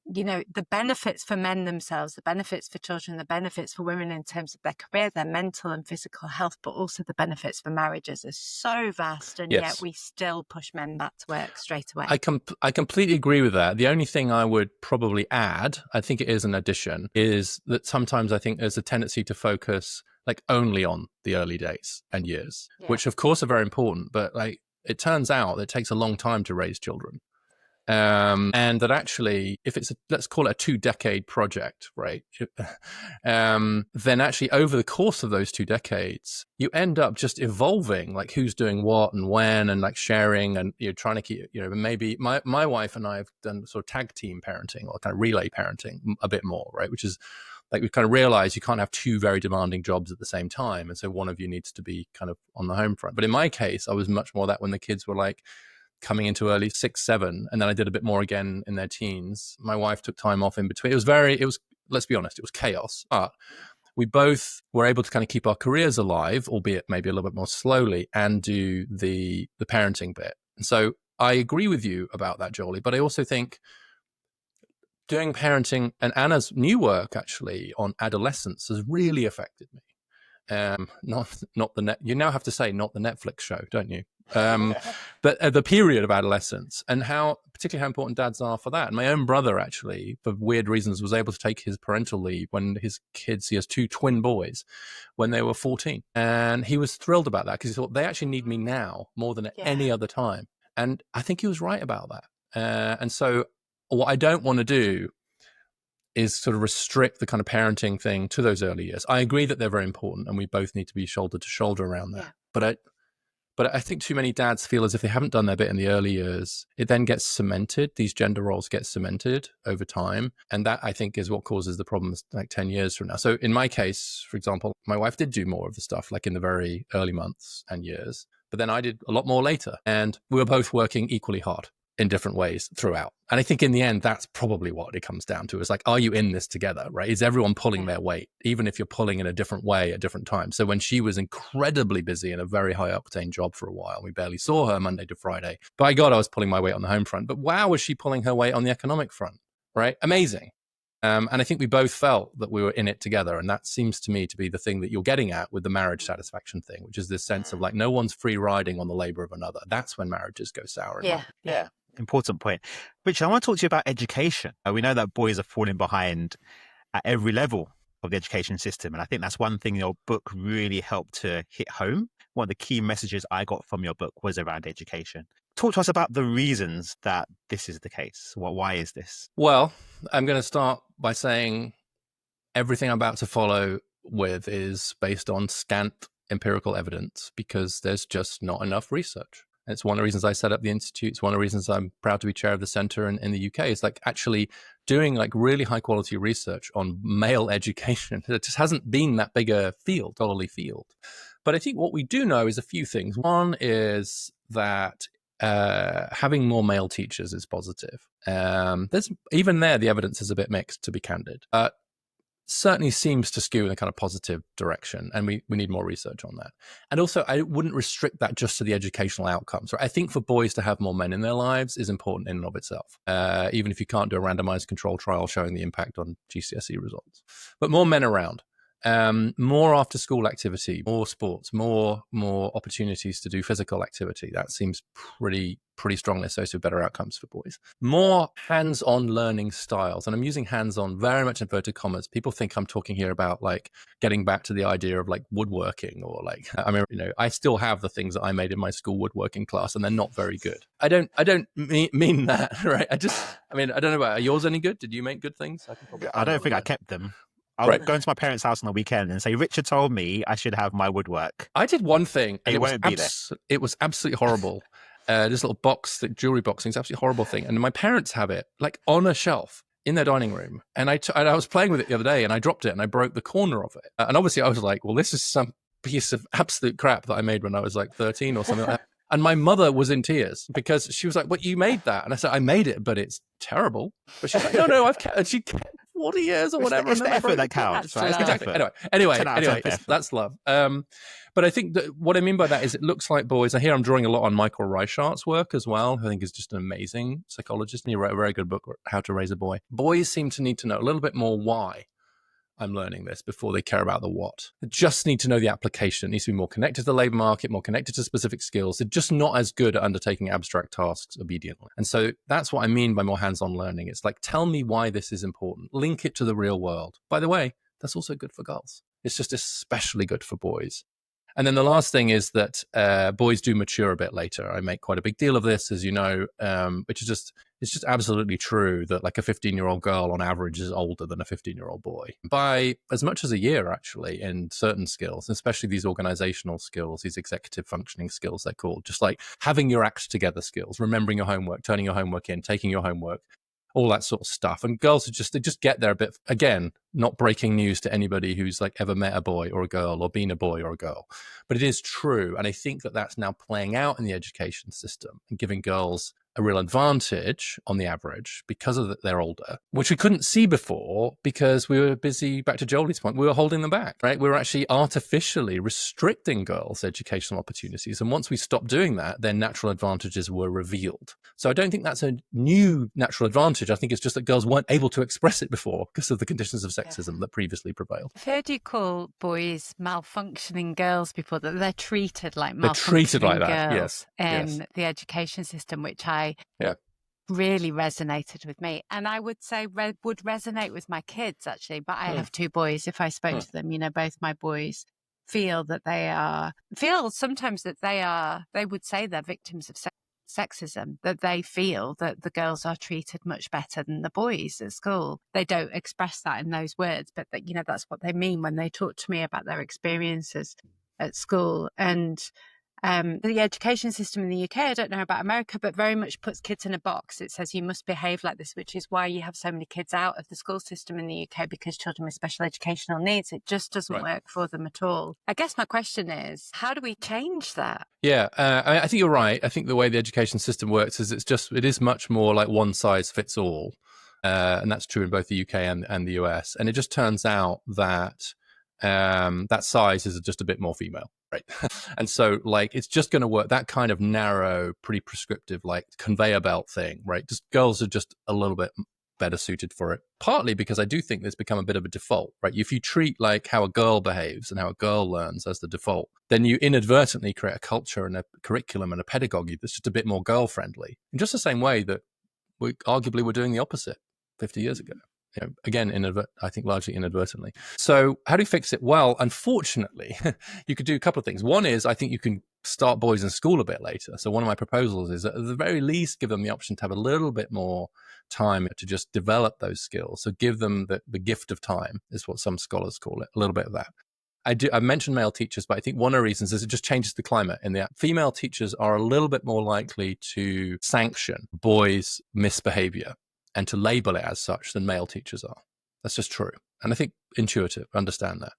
the benefits for men themselves, the benefits for children, the benefits for women in terms of their career, their mental and physical health, but also the benefits for marriages are so vast. And yet we still push men back to work straight away. I completely agree with that. The only thing I would probably add, I think it is an addition, is that sometimes I think there's a tendency to focus like only on the early days and years, which of course are very important. But like it turns out that it takes a long time to raise children. And that actually, if it's let's call it a 2-decade project, right? Then actually over the course of those 2 decades, you end up just evolving, like who's doing what and when, and like sharing, and you're trying to keep, maybe my wife and I have done sort of tag team parenting or kind of relay parenting a bit more, right? Which is like we've kind of realized you can't have 2 very demanding jobs at the same time. And so one of you needs to be kind of on the home front. But in my case, I was much more that when the kids were like coming into early 6, 7, and then I did a bit more again in their teens. My wife took time off in between. It was, let's be honest, it was chaos. But we both were able to kind of keep our careers alive, albeit maybe a little bit more slowly, and do the parenting bit. And so I agree with you about that, Joeli, but I also think doing parenting and Anna's new work actually on adolescence has really affected me. Not the you now have to say not the Netflix show, don't you? But the period of adolescence and particularly how important dads are for that. And my own brother actually, for weird reasons, was able to take his parental leave when his kids, he has 2 twin boys, when they were 14. And he was thrilled about that because he thought they actually need me now more than at any other time. And I think he was right about that. And so what I don't want to do is sort of restrict the kind of parenting thing to those early years. I agree that they're very important and we both need to be shoulder to shoulder around that. Yeah. But I think too many dads feel as if they haven't done their bit in the early years. It then gets cemented. These gender roles get cemented over time. And that, I think, is what causes the problems like 10 years from now. So in my case, for example, my wife did do more of the stuff like in the very early months and years. But then I did a lot more later. And we were both working equally hard in different ways throughout. And I think in the end, that's probably what it comes down to. Is like, are you in this together, right? Is everyone pulling their weight, even if you're pulling in a different way at different times? So when she was incredibly busy in a very high octane job for a while, we barely saw her Monday to Friday. By God, I was pulling my weight on the home front. But wow, was she pulling her weight on the economic front, right? Amazing. And I think we both felt that we were in it together. And that seems to me to be the thing that you're getting at with the marriage satisfaction thing, which is this sense of like, no one's free riding on the labor of another. That's when marriages go sour. Yeah. Important point. Richard, I want to talk to you about education. We know that boys are falling behind at every level of the education system. And I think that's one thing your book really helped to hit home. One of the key messages I got from your book was around education. Talk to us about the reasons that this is the case. Why is this? Well, I'm going to start by saying everything I'm about to follow with is based on scant empirical evidence because there's just not enough research. And it's one of the reasons I set up the Institute. It's one of the reasons I'm proud to be chair of the center in the UK. It's like actually doing like really high quality research on male education. It just hasn't been that big a field, scholarly field. But I think what we do know is a few things. One is that having more male teachers is positive. There's even there, the evidence is a bit mixed, to be candid. Certainly seems to skew in a kind of positive direction, and we need more research on that. And also, I wouldn't restrict that just to the educational outcomes. Right? I think for boys to have more men in their lives is important in and of itself, even if you can't do a randomized control trial showing the impact on GCSE results. But more men around. More after school activity, more sports, more opportunities to do physical activity. That seems pretty strongly associated with better outcomes for boys. More hands-on learning styles. And I'm using hands-on very much inverted commas. People think I'm talking here about like getting back to the idea of like woodworking or like, I mean, I still have the things that I made in my school woodworking class and they're not very good. I don't mean that, right? I don't know about, are yours any good? Did you make good things? I don't think I kept them. I would go into my parents' house on the weekend and say, Richard told me I should have my woodwork. I did one thing and it was absolutely horrible. This little box, the jewelry boxing, is absolutely horrible thing. And my parents have it like on a shelf in their dining room. And I was playing with it the other day and I dropped it and I broke the corner of it. And obviously I was like, well, this is some piece of absolute crap that I made when I was like 13 or something like that. And my mother was in tears because she was like, "What, you made that?" And I said, "I made it, but it's terrible." But she's like, "No, I've kept." And she kept 40 years or whatever. It's the effort that counts, right? Exactly. Anyway, that's love. But I think that what I mean by that is it looks like boys. And here I'm drawing a lot on Michael Reichart's work as well. I think is just an amazing psychologist, and he wrote a very good book, How to Raise a Boy. Boys seem to need to know a little bit more why I'm learning this before they care about the what. They just need to know the application. It needs to be more connected to the labor market, more connected to specific skills. They're just not as good at undertaking abstract tasks obediently. And so that's what I mean by more hands-on learning. It's like, tell me why this is important. Link it to the real world. By the way, that's also good for girls. It's just especially good for boys. And then the last thing is that boys do mature a bit later. I make quite a big deal of this, as you know, which is just, it's just absolutely true that like a 15-year-old girl on average is older than a 15-year-old boy by as much as a year, actually, in certain skills, especially these organizational skills, these executive functioning skills, they're called, just like having your act together skills, remembering your homework, turning your homework in, taking your homework, all that sort of stuff. And girls are just, they just get there a bit, again, not breaking news to anybody who's like ever met a boy or a girl or been a boy or a girl, but it is true. And I think that that's now playing out in the education system and giving girls a real advantage on the average because of that they're older, which we couldn't see before because we were busy, back to Joeli's point, we were holding them back, right? We were actually artificially restricting girls' educational opportunities. And once we stopped doing that, their natural advantages were revealed. So I don't think that's a new natural advantage. I think it's just that girls weren't able to express it before because of the conditions of sexism that previously prevailed. I've heard you call boys malfunctioning girls before, that they're treated like They're treated like malfunctioning that, girls yes, in yes. the education system, which I Yeah. really resonated with me. And I would say would resonate with my kids, actually. But I have two boys. If I spoke to them, you know, both my boys feel sometimes that they would say they're victims of sexism, that they feel that the girls are treated much better than the boys at school. They don't express that in those words, but that, you know, that's what they mean when they talk to me about their experiences at school. And the education system in the UK, I don't know about America, but very much puts kids in a box. It says you must behave like this, which is why you have so many kids out of the school system in the UK, because children with special educational needs, it just doesn't work for them at all. I guess my question is, how do we change that? Yeah, I think you're right. I think the way the education system works is it is much more like one size fits all. And that's true in both the UK and the US. And it just turns out that that size is just a bit more female, right? And so like it's just going to work, that kind of narrow, pretty prescriptive, like conveyor belt thing, right? Just girls are just a little bit better suited for it, partly because I do think there's become a bit of a default, right? If you treat like how a girl behaves and how a girl learns as the default, then you inadvertently create a culture and a curriculum and a pedagogy that's just a bit more girl friendly, in just the same way that we arguably were doing the opposite 50 years ago. You know, again, I think largely inadvertently. So how do you fix it? Well, unfortunately, you could do a couple of things. One is I think you can start boys in school a bit later. So one of my proposals is at the very least give them the option to have a little bit more time to just develop those skills. So give them the gift of time is what some scholars call it, a little bit of that. I mentioned male teachers, but I think one of the reasons is it just changes the climate in that female teachers are a little bit more likely to sanction boys' misbehavior and to label it as such than male teachers are. That's just true. And I think intuitive, understand that.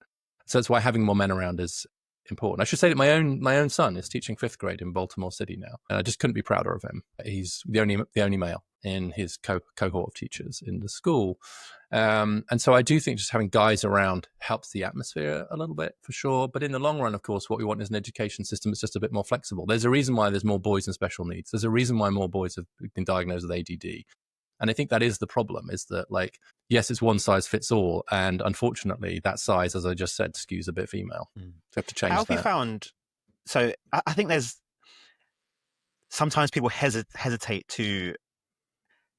So that's why having more men around is important. I should say that my own son is teaching 5th grade in Baltimore City now. And I just couldn't be prouder of him. He's the only male in his cohort of teachers in the school. And so I do think just having guys around helps the atmosphere a little bit, for sure. But in the long run, of course, what we want is an education system that's just a bit more flexible. There's a reason why there's more boys with special needs. There's a reason why more boys have been diagnosed with ADD. And I think that is the problem, is that, like, yes, it's one size fits all. And unfortunately, that size, as I just said, skews a bit female. So you have to change that. How have you found, so I think there's, sometimes people hesitate to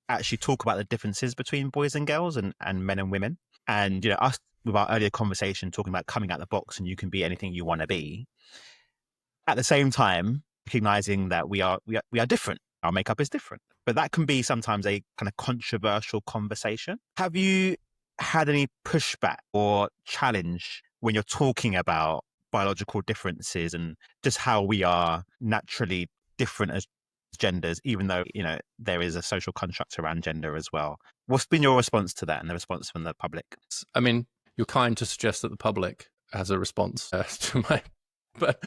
actually talk about the differences between boys and girls and men and women. And, you know, us with our earlier conversation talking about coming out the box and you can be anything you want to be. At the same time, recognizing that we are different. Our makeup is different. But that can be sometimes a kind of controversial conversation. Have you had any pushback or challenge when you're talking about biological differences and just how we are naturally different as genders, even though, you know, there is a social construct around gender as well? What's been your response to that and the response from the public? I mean, you're kind to suggest that the public has a response to my, but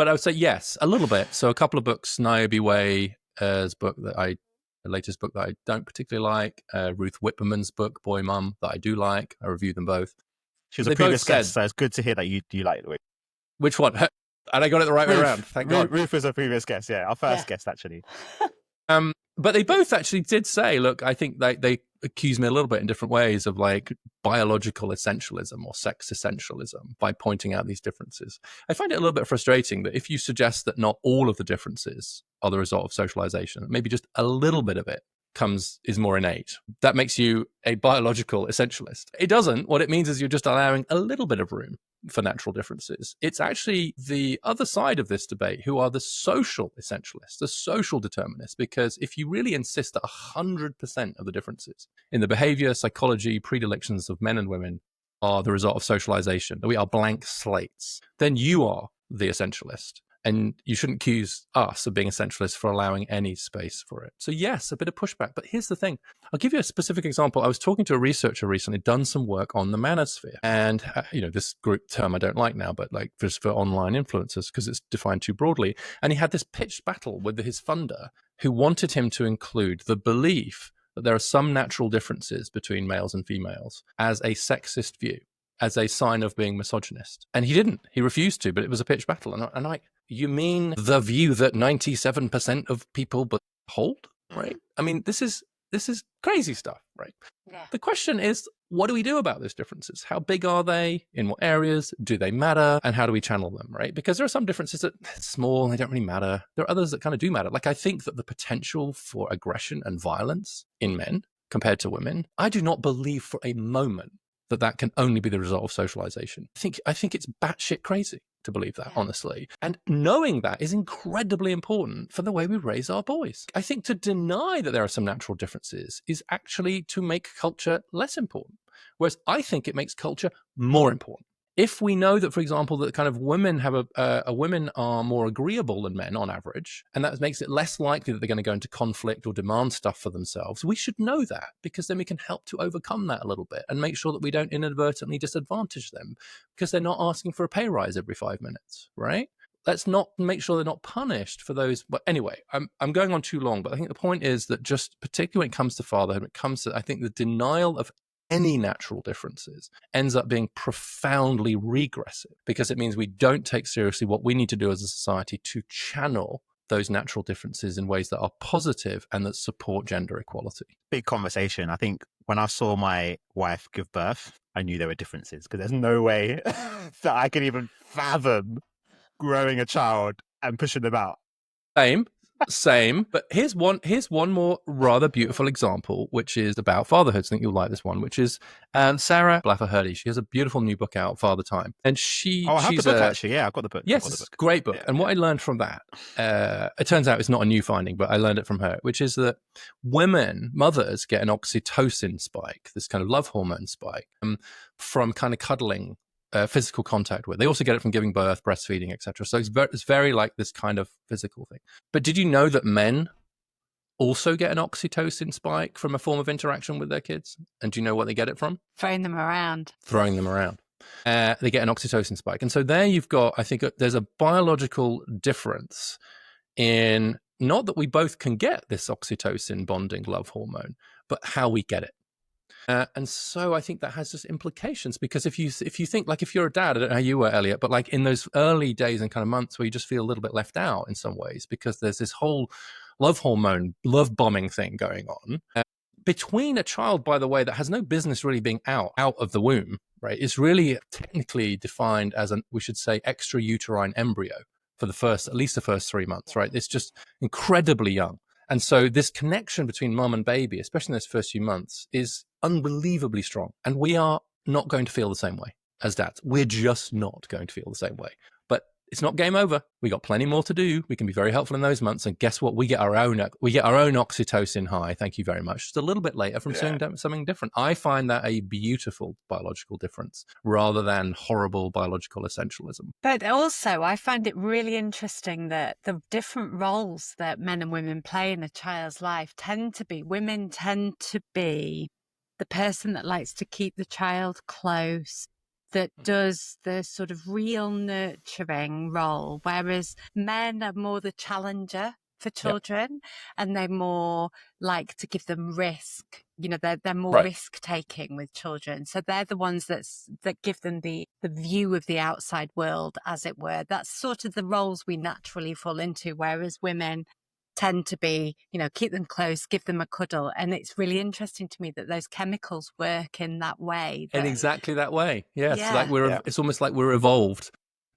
I would say yes, a little bit. So a couple of books, Niobe Way, the latest book that I don't particularly like, Ruth Whipperman's book, Boy Mum, that I do like. I reviewed them both. She was a previous guest, so it's good to hear that you like it. Which one? And I got it the right way around. Thank God. Ruth was a previous guest, yeah, our first guest actually. But they both actually did say, look, I think they accused me a little bit in different ways of like biological essentialism or sex essentialism by pointing out these differences. I find it a little bit frustrating that if you suggest that not all of the differences are the result of socialization, maybe just a little bit of it is more innate. That makes you a biological essentialist. It doesn't. What it means is you're just allowing a little bit of room for natural differences. It's actually the other side of this debate who are the social essentialists, the social determinists, because if you really insist that 100% of the differences in the behavior, psychology, predilections of men and women are the result of socialization, that we are blank slates, then you are the essentialist. And you shouldn't accuse us of being essentialists for allowing any space for it. So yes, a bit of pushback. But here's the thing. I'll give you a specific example. I was talking to a researcher recently, done some work on the manosphere. And, this group term I don't like now, but like just for online influencers, because it's defined too broadly. And he had this pitched battle with his funder who wanted him to include the belief that there are some natural differences between males and females as a sexist view, as a sign of being misogynist. And he didn't. He refused to, but it was a pitched battle. And I you mean the view that 97% of people hold, right? I mean, this is crazy stuff, right? Yeah. The question is, what do we do about those differences? How big are they? In what areas? Do they matter? And how do we channel them, right? Because there are some differences that are small, they don't really matter. There are others that kind of do matter. Like I think that the potential for aggression and violence in men compared to women, I do not believe for a moment that can only be the result of socialization. I think it's batshit crazy to believe that, honestly. And knowing that is incredibly important for the way we raise our boys. I think to deny that there are some natural differences is actually to make culture less important. Whereas I think it makes culture more important. If we know that, for example, that kind of women have women are more agreeable than men on average, and that makes it less likely that they're going to go into conflict or demand stuff for themselves, we should know that, because then we can help to overcome that a little bit and make sure that we don't inadvertently disadvantage them because they're not asking for a pay rise every 5 minutes, right? Let's not make sure they're not punished for those. But anyway, I'm going on too long, but I think the point is that just particularly when it comes to fatherhood, when it comes to, I think the denial of any natural differences ends up being profoundly regressive, because it means we don't take seriously what we need to do as a society to channel those natural differences in ways that are positive and that support gender equality. Big conversation. I think when I saw my wife give birth, I knew there were differences, because there's no way that I can even fathom growing a child and pushing them out. Same. But here's one more rather beautiful example, which is about fatherhood. I think you'll like this one, which is Sarah Blaffer-Hurley. She has a beautiful new book out, Father Time. And I have the book, actually. Yeah, I've got the book. Yes, it's a great book. And what I learned from that, it turns out it's not a new finding, but I learned it from her, which is that mothers get an oxytocin spike, this kind of love hormone spike, from kind of cuddling, physical contact with. They also get it from giving birth, breastfeeding, etc. So it's very like this kind of physical thing. But did you know that men also get an oxytocin spike from a form of interaction with their kids? And do you know what they get it from? Throwing them around. They get an oxytocin spike. And so there you've got, I think there's a biological difference in not that we both can get this oxytocin bonding love hormone, but how we get it. And so I think that has just implications, because if you think, like, if you're a dad, I don't know how you were, Elliott, but like in those early days and kind of months where you just feel a little bit left out in some ways, because there's this whole love hormone, love bombing thing going on between a child, by the way, that has no business really being out of the womb, right? It's really technically defined as we should say, extrauterine embryo for at least the first 3 months, right? It's just incredibly young. And so this connection between mum and baby, especially in those first few months, is unbelievably strong. And we are not going to feel the same way as dads. We're just not going to feel the same way. But it's not game over. We got plenty more to do. We can be very helpful in those months. And guess what? We get our own oxytocin high. Thank you very much. Just a little bit later from something different. I find that a beautiful biological difference rather than horrible biological essentialism. But also, I find it really interesting that the different roles that men and women play in a child's life women tend to be the person that likes to keep the child close, that does the sort of real nurturing role, whereas men are more the challenger for children, and they more like to give them risk. You know, they're more risk taking with children. So they're the ones that give them the view of the outside world, as it were. That's sort of the roles we naturally fall into, whereas women tend to be, keep them close, give them a cuddle. And it's really interesting to me that those chemicals work in that way. In exactly that way. Yes. Yeah. It's almost like we're evolved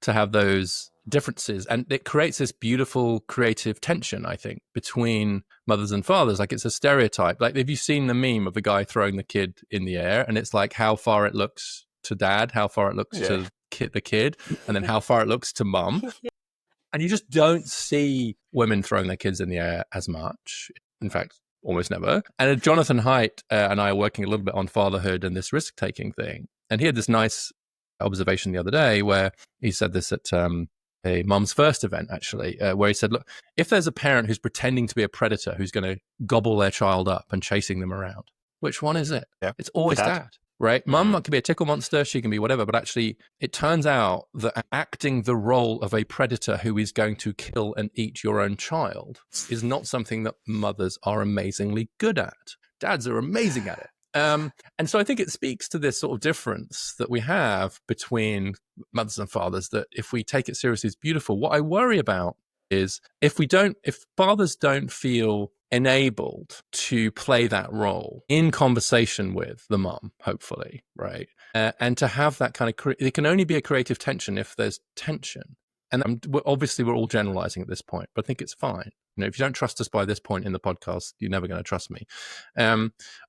to have those differences, and it creates this beautiful creative tension, I think, between mothers and fathers. Like, it's a stereotype. Like, have you seen the meme of the guy throwing the kid in the air, and it's like how far it looks to dad, how far it looks to the kid, and then how far it looks to mum. And you just don't see women throwing their kids in the air as much. In fact, almost never. And Jonathan Haidt and I are working a little bit on fatherhood and this risk-taking thing. And he had this nice observation the other day where he said this at a Mum's First event, actually, where he said, look, if there's a parent who's pretending to be a predator who's going to gobble their child up and chasing them around, which one is it? Yeah. It's always dad. Right? Mum can be a tickle monster, she can be whatever, but actually it turns out that acting the role of a predator who is going to kill and eat your own child is not something that mothers are amazingly good at. Dads are amazing at it. And so I think it speaks to this sort of difference that we have between mothers and fathers, that if we take it seriously, it's beautiful. What I worry about is if fathers don't feel enabled to play that role in conversation with the mum, hopefully, right? And to have that kind of, it can only be a creative tension if there's tension. And obviously we're all generalizing at this point, but I think it's fine. You know, if you don't trust us by this point in the podcast, you're never going to trust me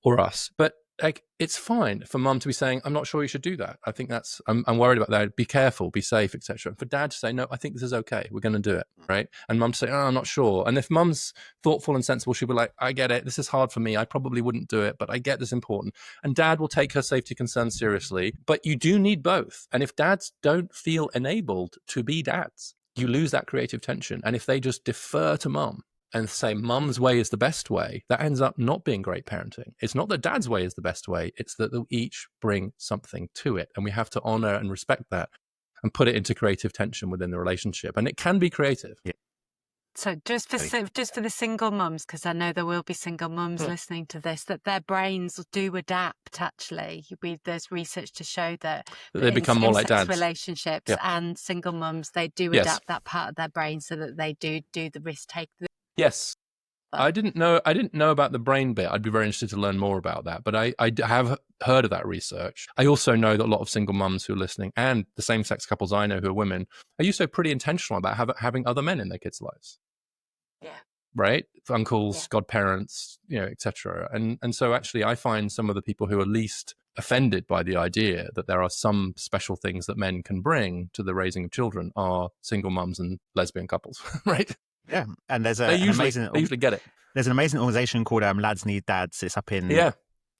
or us. But like, it's fine for mum to be saying, I'm not sure you should do that. I think I'm worried about that. Be careful, be safe, etc. For dad to say, no, I think this is okay. We're going to do it, right? And mum to say, oh, I'm not sure. And if mum's thoughtful and sensible, she'll be like, I get it. This is hard for me. I probably wouldn't do it, but I get this important. And dad will take her safety concerns seriously. But you do need both. And if dads don't feel enabled to be dads, you lose that creative tension. And if they just defer to mum and say mum's way is the best way, that ends up not being great parenting. It's not that dad's way is the best way. It's that they'll each bring something to it. And we have to honor and respect that and put it into creative tension within the relationship. And it can be creative. Yeah. So just for the single mums, because I know there will be single mums listening to this, that their brains do adapt, actually. There's research to show that they become more like dads. Relationships and single mums, they do adapt that part of their brain so that they do the risk-take. Yes. I didn't know about the brain bit. I'd be very interested to learn more about that. But I have heard of that research. I also know that a lot of single mums who are listening, and the same-sex couples I know who are women, are also pretty intentional about having other men in their kids' lives. Yeah. Right? Uncles, godparents, etc. And so actually I find some of the people who are least offended by the idea that there are some special things that men can bring to the raising of children are single mums and lesbian couples, right? Yeah, and there's they usually get it. There's an amazing organization called Lads Need Dads. It's up in I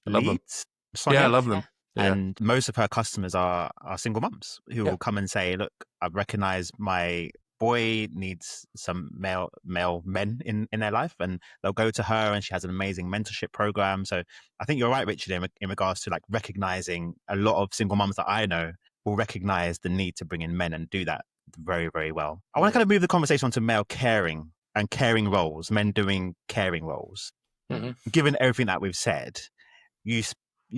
love Leeds. them. I love them. Yeah. And most of her customers are single mums who will come and say, look, I recognize my boy needs some male men in their life, and they'll go to her, and she has an amazing mentorship program. So I think you're right, Richard, in regards to like recognizing a lot of single mums that I know will recognize the need to bring in men and do that very, very well. I want to kind of move the conversation on to male caring and caring roles, men doing caring roles. Mm-hmm. Given everything that we've said, you've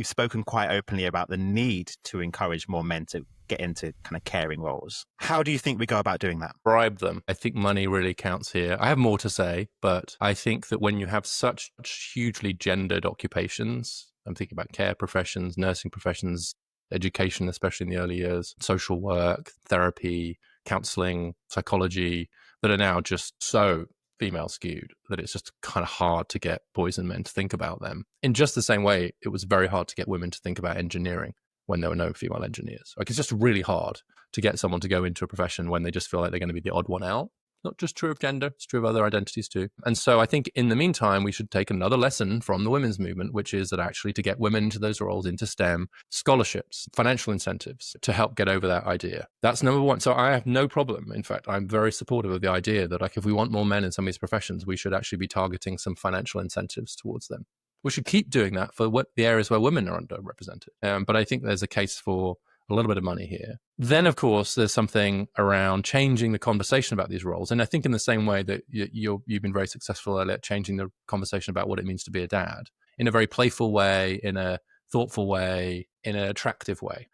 spoken quite openly about the need to encourage more men to get into kind of caring roles. How do you think we go about doing that? Bribe them. I think money really counts here. I have more to say, but I think that when you have such hugely gendered occupations, I'm thinking about care professions, nursing professions, education, especially in the early years, social work, therapy, counseling, psychology, that are now just so female skewed that it's just kind of hard to get boys and men to think about them. In just the same way, it was very hard to get women to think about engineering when there were no female engineers. Like, it's just really hard to get someone to go into a profession when they just feel like they're going to be the odd one out. Not just true of gender, it's true of other identities too. And so I think in the meantime, we should take another lesson from the women's movement, which is that actually to get women into those roles, into STEM, scholarships, financial incentives to help get over that idea. That's number one. So I have no problem. In fact, I'm very supportive of the idea that like if we want more men in some of these professions, we should actually be targeting some financial incentives towards them. We should keep doing that for the areas where women are underrepresented. But I think there's a case for a little bit of money here. Then, of course, there's something around changing the conversation about these roles. And I think in the same way that you've been very successful, Elliott, changing the conversation about what it means to be a dad in a very playful way, in a thoughtful way, in an attractive way.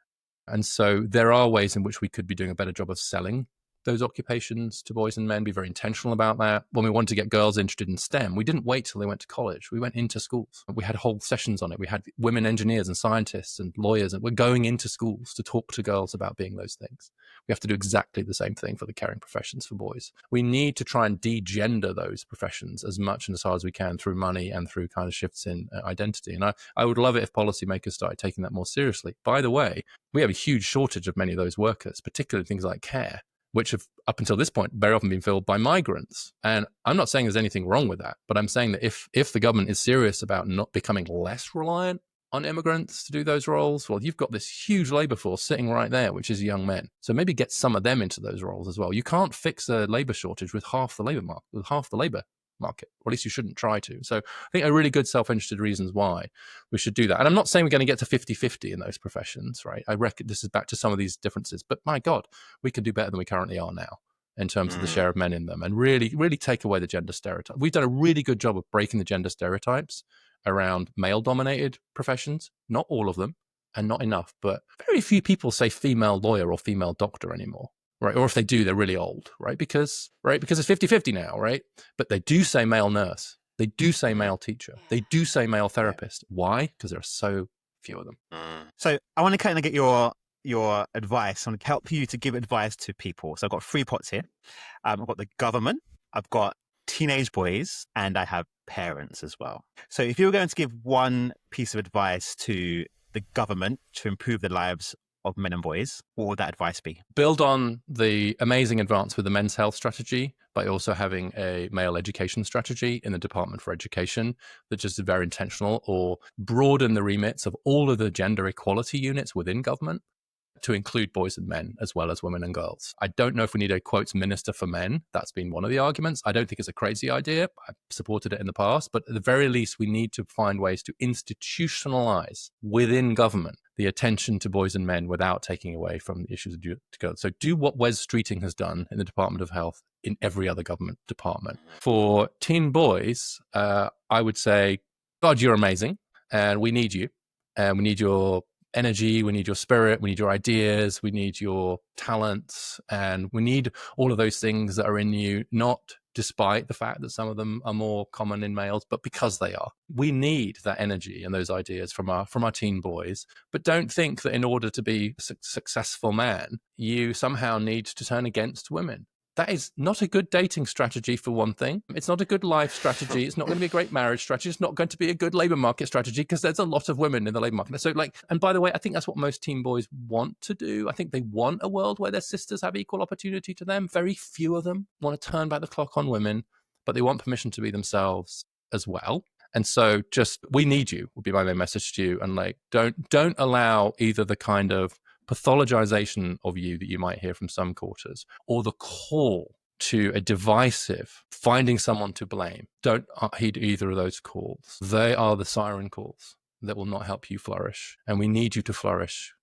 And so there are ways in which we could be doing a better job of selling those occupations to boys and men, be very intentional about that. When we wanted to get girls interested in STEM, we didn't wait till they went to college. We went into schools. We had whole sessions on it. We had women engineers and scientists and lawyers, and we're going into schools to talk to girls about being those things. We have to do exactly the same thing for the caring professions for boys. We need to try and de-gender those professions as much and as hard as we can through money and through kind of shifts in identity. And I would love it if policymakers started taking that more seriously. By the way, we have a huge shortage of many of those workers, particularly things like care, which have up until this point very often been filled by migrants. And I'm not saying there's anything wrong with that, but I'm saying that if the government is serious about not becoming less reliant on immigrants to do those roles, well, you've got this huge labor force sitting right there, which is young men. So maybe get some of them into those roles as well. You can't fix a labor shortage with half the labor market, or at least you shouldn't try to. So I think a really good self-interested reasons why we should do that. And I'm not saying we're going to get to 50-50 in those professions, right? I reckon this is back to some of these differences, but my God, we can do better than we currently are now in terms of the share of men in them, and really, really take away the gender stereotype. We've done a really good job of breaking the gender stereotypes around male-dominated professions. Not all of them, and not enough, but very few people say female lawyer or female doctor anymore, right? Or if they do, they're really old, right? Because it's 50-50 now, right? But they do say male nurse. They do say male teacher. They do say male therapist. Why? Because there are so few of them. So I want to kind of get your advice. I want to help you to give advice to people. So I've got 3 pots here. I've got the government, I've got teenage boys, and I have parents as well. So if you were going to give one piece of advice to the government to improve the lives of men and boys, what would that advice be? Build on the amazing advance with the men's health strategy by also having a male education strategy in the Department for Education that just is very intentional, or broaden the remits of all of the gender equality units within government to include boys and men as well as women and girls. I don't know if we need a quotes minister for men. That's been one of the arguments. I don't think it's a crazy idea. I've supported it in the past, but at the very least, we need to find ways to institutionalize within government the attention to boys and men without taking away from the issues of girls. So do what Wes Streeting has done in the Department of Health in every other government department. For teen boys, I would say, God, you're amazing, and we need you, and we need your energy, we need your spirit, we need your ideas, we need your talents, and we need all of those things that are in you, not despite the fact that some of them are more common in males, but because they are. We need that energy and those ideas from our teen boys, but don't think that in order to be a successful man, you somehow need to turn against women. That is not a good dating strategy, for one thing. It's not a good life strategy. It's not going to be a great marriage strategy. It's not going to be a good labor market strategy, because there's a lot of women in the labor market. So and by the way, I think that's what most teen boys want to do. I think they want a world where their sisters have equal opportunity to them. Very few of them want to turn back the clock on women, but they want permission to be themselves as well. And so we need you would be my main message to you. And don't allow either the kind of pathologization of you that you might hear from some quarters, or the call to a divisive finding someone to blame. Don't heed either of those calls. They are the siren calls that will not help you flourish. And we need you to flourish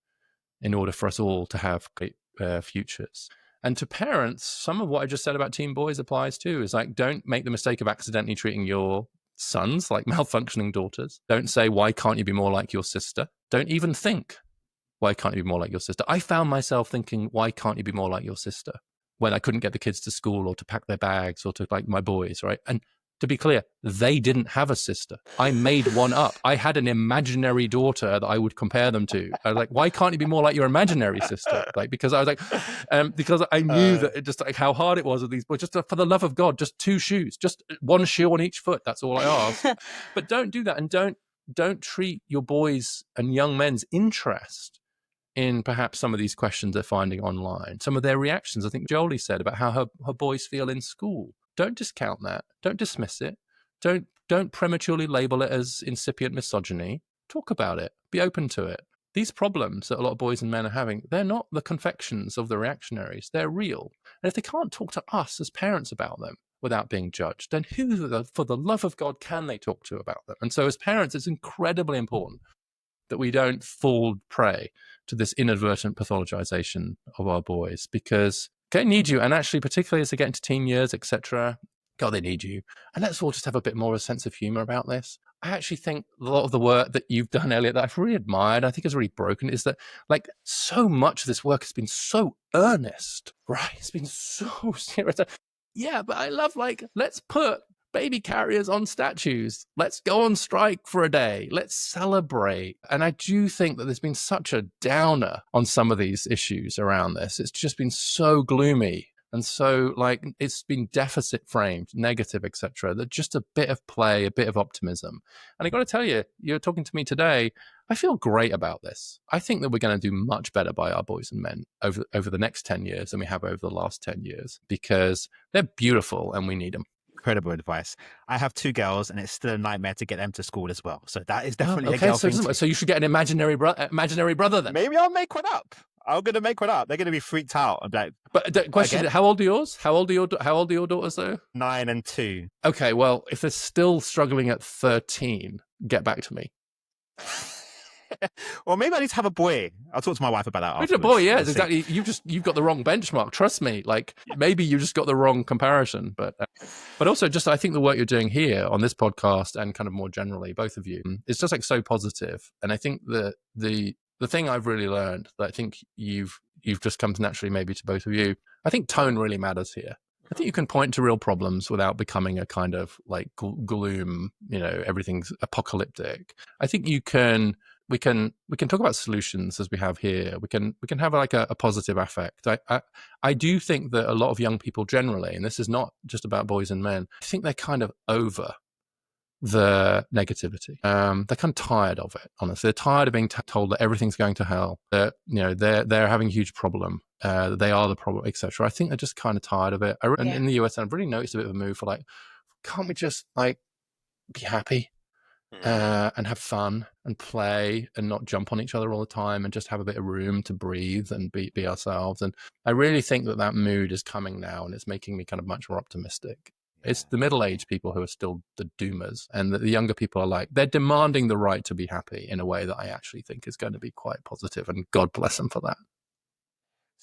in order for us all to have great futures. And to parents, some of what I just said about teen boys applies too. Is don't make the mistake of accidentally treating your sons like malfunctioning daughters. Don't say, why can't you be more like your sister? Don't even think, why can't you be more like your sister? I found myself thinking, why can't you be more like your sister? When I couldn't get the kids to school, or to pack their bags, or to my boys, right? And to be clear, they didn't have a sister. I made one up. I had an imaginary daughter that I would compare them to. I was like, why can't you be more like your imaginary sister? Because I was because I knew that just how hard it was with these boys. Just for the love of God, just 2 shoes, just 1 shoe on each foot. That's all I asked. But don't do that, and don't treat your boys and young men's interest in perhaps some of these questions they're finding online, some of their reactions. I think Joeli said about how her boys feel in school. Don't discount that. Don't dismiss it. Don't prematurely label it as incipient misogyny. Talk about it. Be open to it. These problems that a lot of boys and men are having, they're not the confections of the reactionaries. They're real. And if they can't talk to us as parents about them without being judged, then who, for the love of God, can they talk to about them? And so as parents, it's incredibly important that we don't fall prey to this inadvertent pathologization of our boys, because they need you. And actually, particularly as they get into teen years, etc., God, they need you. And let's all just have a bit more of a sense of humor about this. I actually think a lot of the work that you've done, Elliott, that I've really admired, I think is really broken, is that like so much of this work has been so earnest, right? It's been so serious. Yeah, but I love like, let's put baby carriers on statues. Let's go on strike for a day. Let's celebrate. And I do think that there's been such a downer on some of these issues around this. It's just been so gloomy. And so like it's been deficit framed, negative, etc. That just a bit of play, a bit of optimism. And I got to tell you, you're talking to me today, I feel great about this. I think that we're going to do much better by our boys and men over the next 10 years than we have over the last 10 years, because they're beautiful and we need them. Incredible advice. I have 2 girls, and it's still a nightmare to get them to school as well. So that is definitely a girl thing. So you should get an imaginary brother then. Maybe I'll make one up. I'm going to make one up. They're going to be freaked out. I'm like, but the question is, how old are yours? How old are your daughters though? 9 and 2. Okay, well, if they're still struggling at 13, get back to me. Or maybe I need to have a boy. I'll talk to my wife about that afterwards. A boy, yeah, exactly. You've got the wrong benchmark. Trust me. Like maybe you just got the wrong comparison. But also, just I think the work you're doing here on this podcast and kind of more generally, both of you, it's just like so positive. And I think that the thing I've really learned that I think you've just come to naturally maybe to both of you, I think tone really matters here. I think you can point to real problems without becoming a kind of like gloom, everything's apocalyptic. I think we can talk about solutions as we have here. We can have like a positive affect. I do think that a lot of young people generally, and this is not just about boys and men, I think they're kind of over the negativity. They're kind of tired of it, honestly. They're tired of being told that everything's going to hell, that they're having a huge problem, they are the problem, etc. I think they're just kind of tired of it. In the US, I've really noticed a bit of a move for like, can't we just like be happy and have fun and play and not jump on each other all the time and just have a bit of room to breathe and be ourselves? And I really think that mood is coming now, and it's making me kind of much more optimistic. It's the middle-aged people who are still the doomers, and the younger people are like, they're demanding the right to be happy in a way that I actually think is going to be quite positive, and God bless them for that.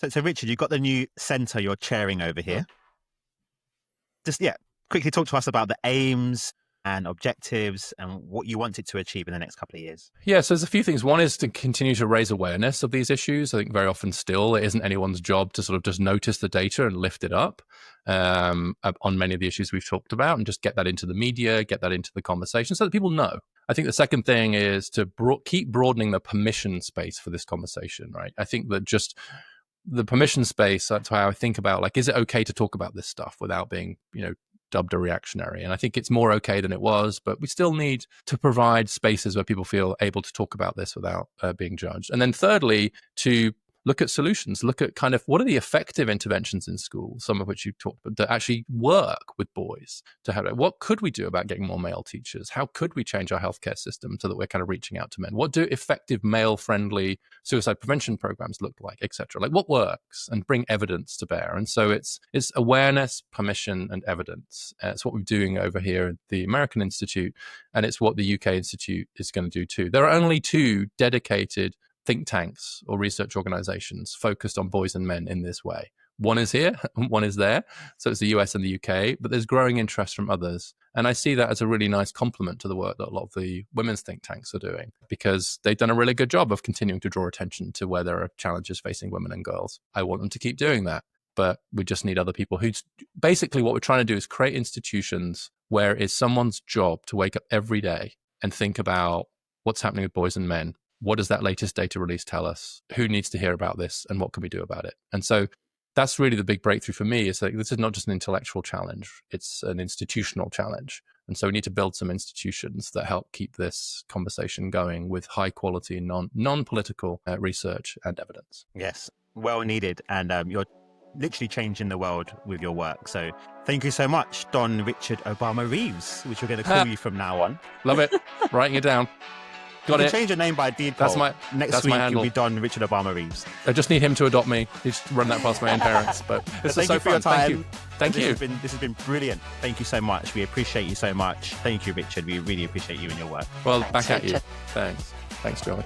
So Richard, you've got the new centre you're chairing over here. Just, quickly talk to us about the aims and objectives and what you want it to achieve in the next couple of years. Yeah, so there's a few things. One is to continue to raise awareness of these issues. I think very often still it isn't anyone's job to sort of just notice the data and lift it up on many of the issues we've talked about, and just get that into the media, get that into the conversation so that people know. I think the second thing is to keep broadening the permission space for this conversation, right? I think that just the permission space, that's how I think about, like, is it okay to talk about this stuff without being, dubbed a reactionary? And I think it's more okay than it was, but we still need to provide spaces where people feel able to talk about this without being judged. And then thirdly, to look at solutions, look at kind of what are the effective interventions in schools, some of which you talked about, that actually work with boys. To have what could we do about getting more male teachers? How could we change our healthcare system so that we're kind of reaching out to men? What do effective male-friendly suicide prevention programs look like, etc.? Like what works, and bring evidence to bear. And so it's awareness, permission, and evidence. It's what we're doing over here at the American Institute, and it's what the UK Institute is going to do too. There are only 2 dedicated think tanks or research organizations focused on boys and men in this way. One is here, one is there. So it's the US and the UK, but there's growing interest from others. And I see that as a really nice complement to the work that a lot of the women's think tanks are doing, because they've done a really good job of continuing to draw attention to where there are challenges facing women and girls. I want them to keep doing that, but we just need other people who basically what we're trying to do is create institutions where it's someone's job to wake up every day and think about what's happening with boys and men. What does that latest data release tell us? Who needs to hear about this, and what can we do about it? And so that's really the big breakthrough for me, is that this is not just an intellectual challenge, it's an institutional challenge. And so we need to build some institutions that help keep this conversation going with high quality, non-political research and evidence. Yes, well needed. And you're literally changing the world with your work. So thank you so much, Don Richard Obama Reeves, which we're going to call you from now on. Love it. Writing it down. Got it. Change your name by deed poll. Next week you'll be Don Richard Obama Reeves. I just need him to adopt me. Just run that past my own parents. But this is so fun. Thank you. Thank you. This has been brilliant. Thank you so much. We appreciate you so much. Thank you, Richard. We really appreciate you and your work. Well, back at you. Thanks, Joeli.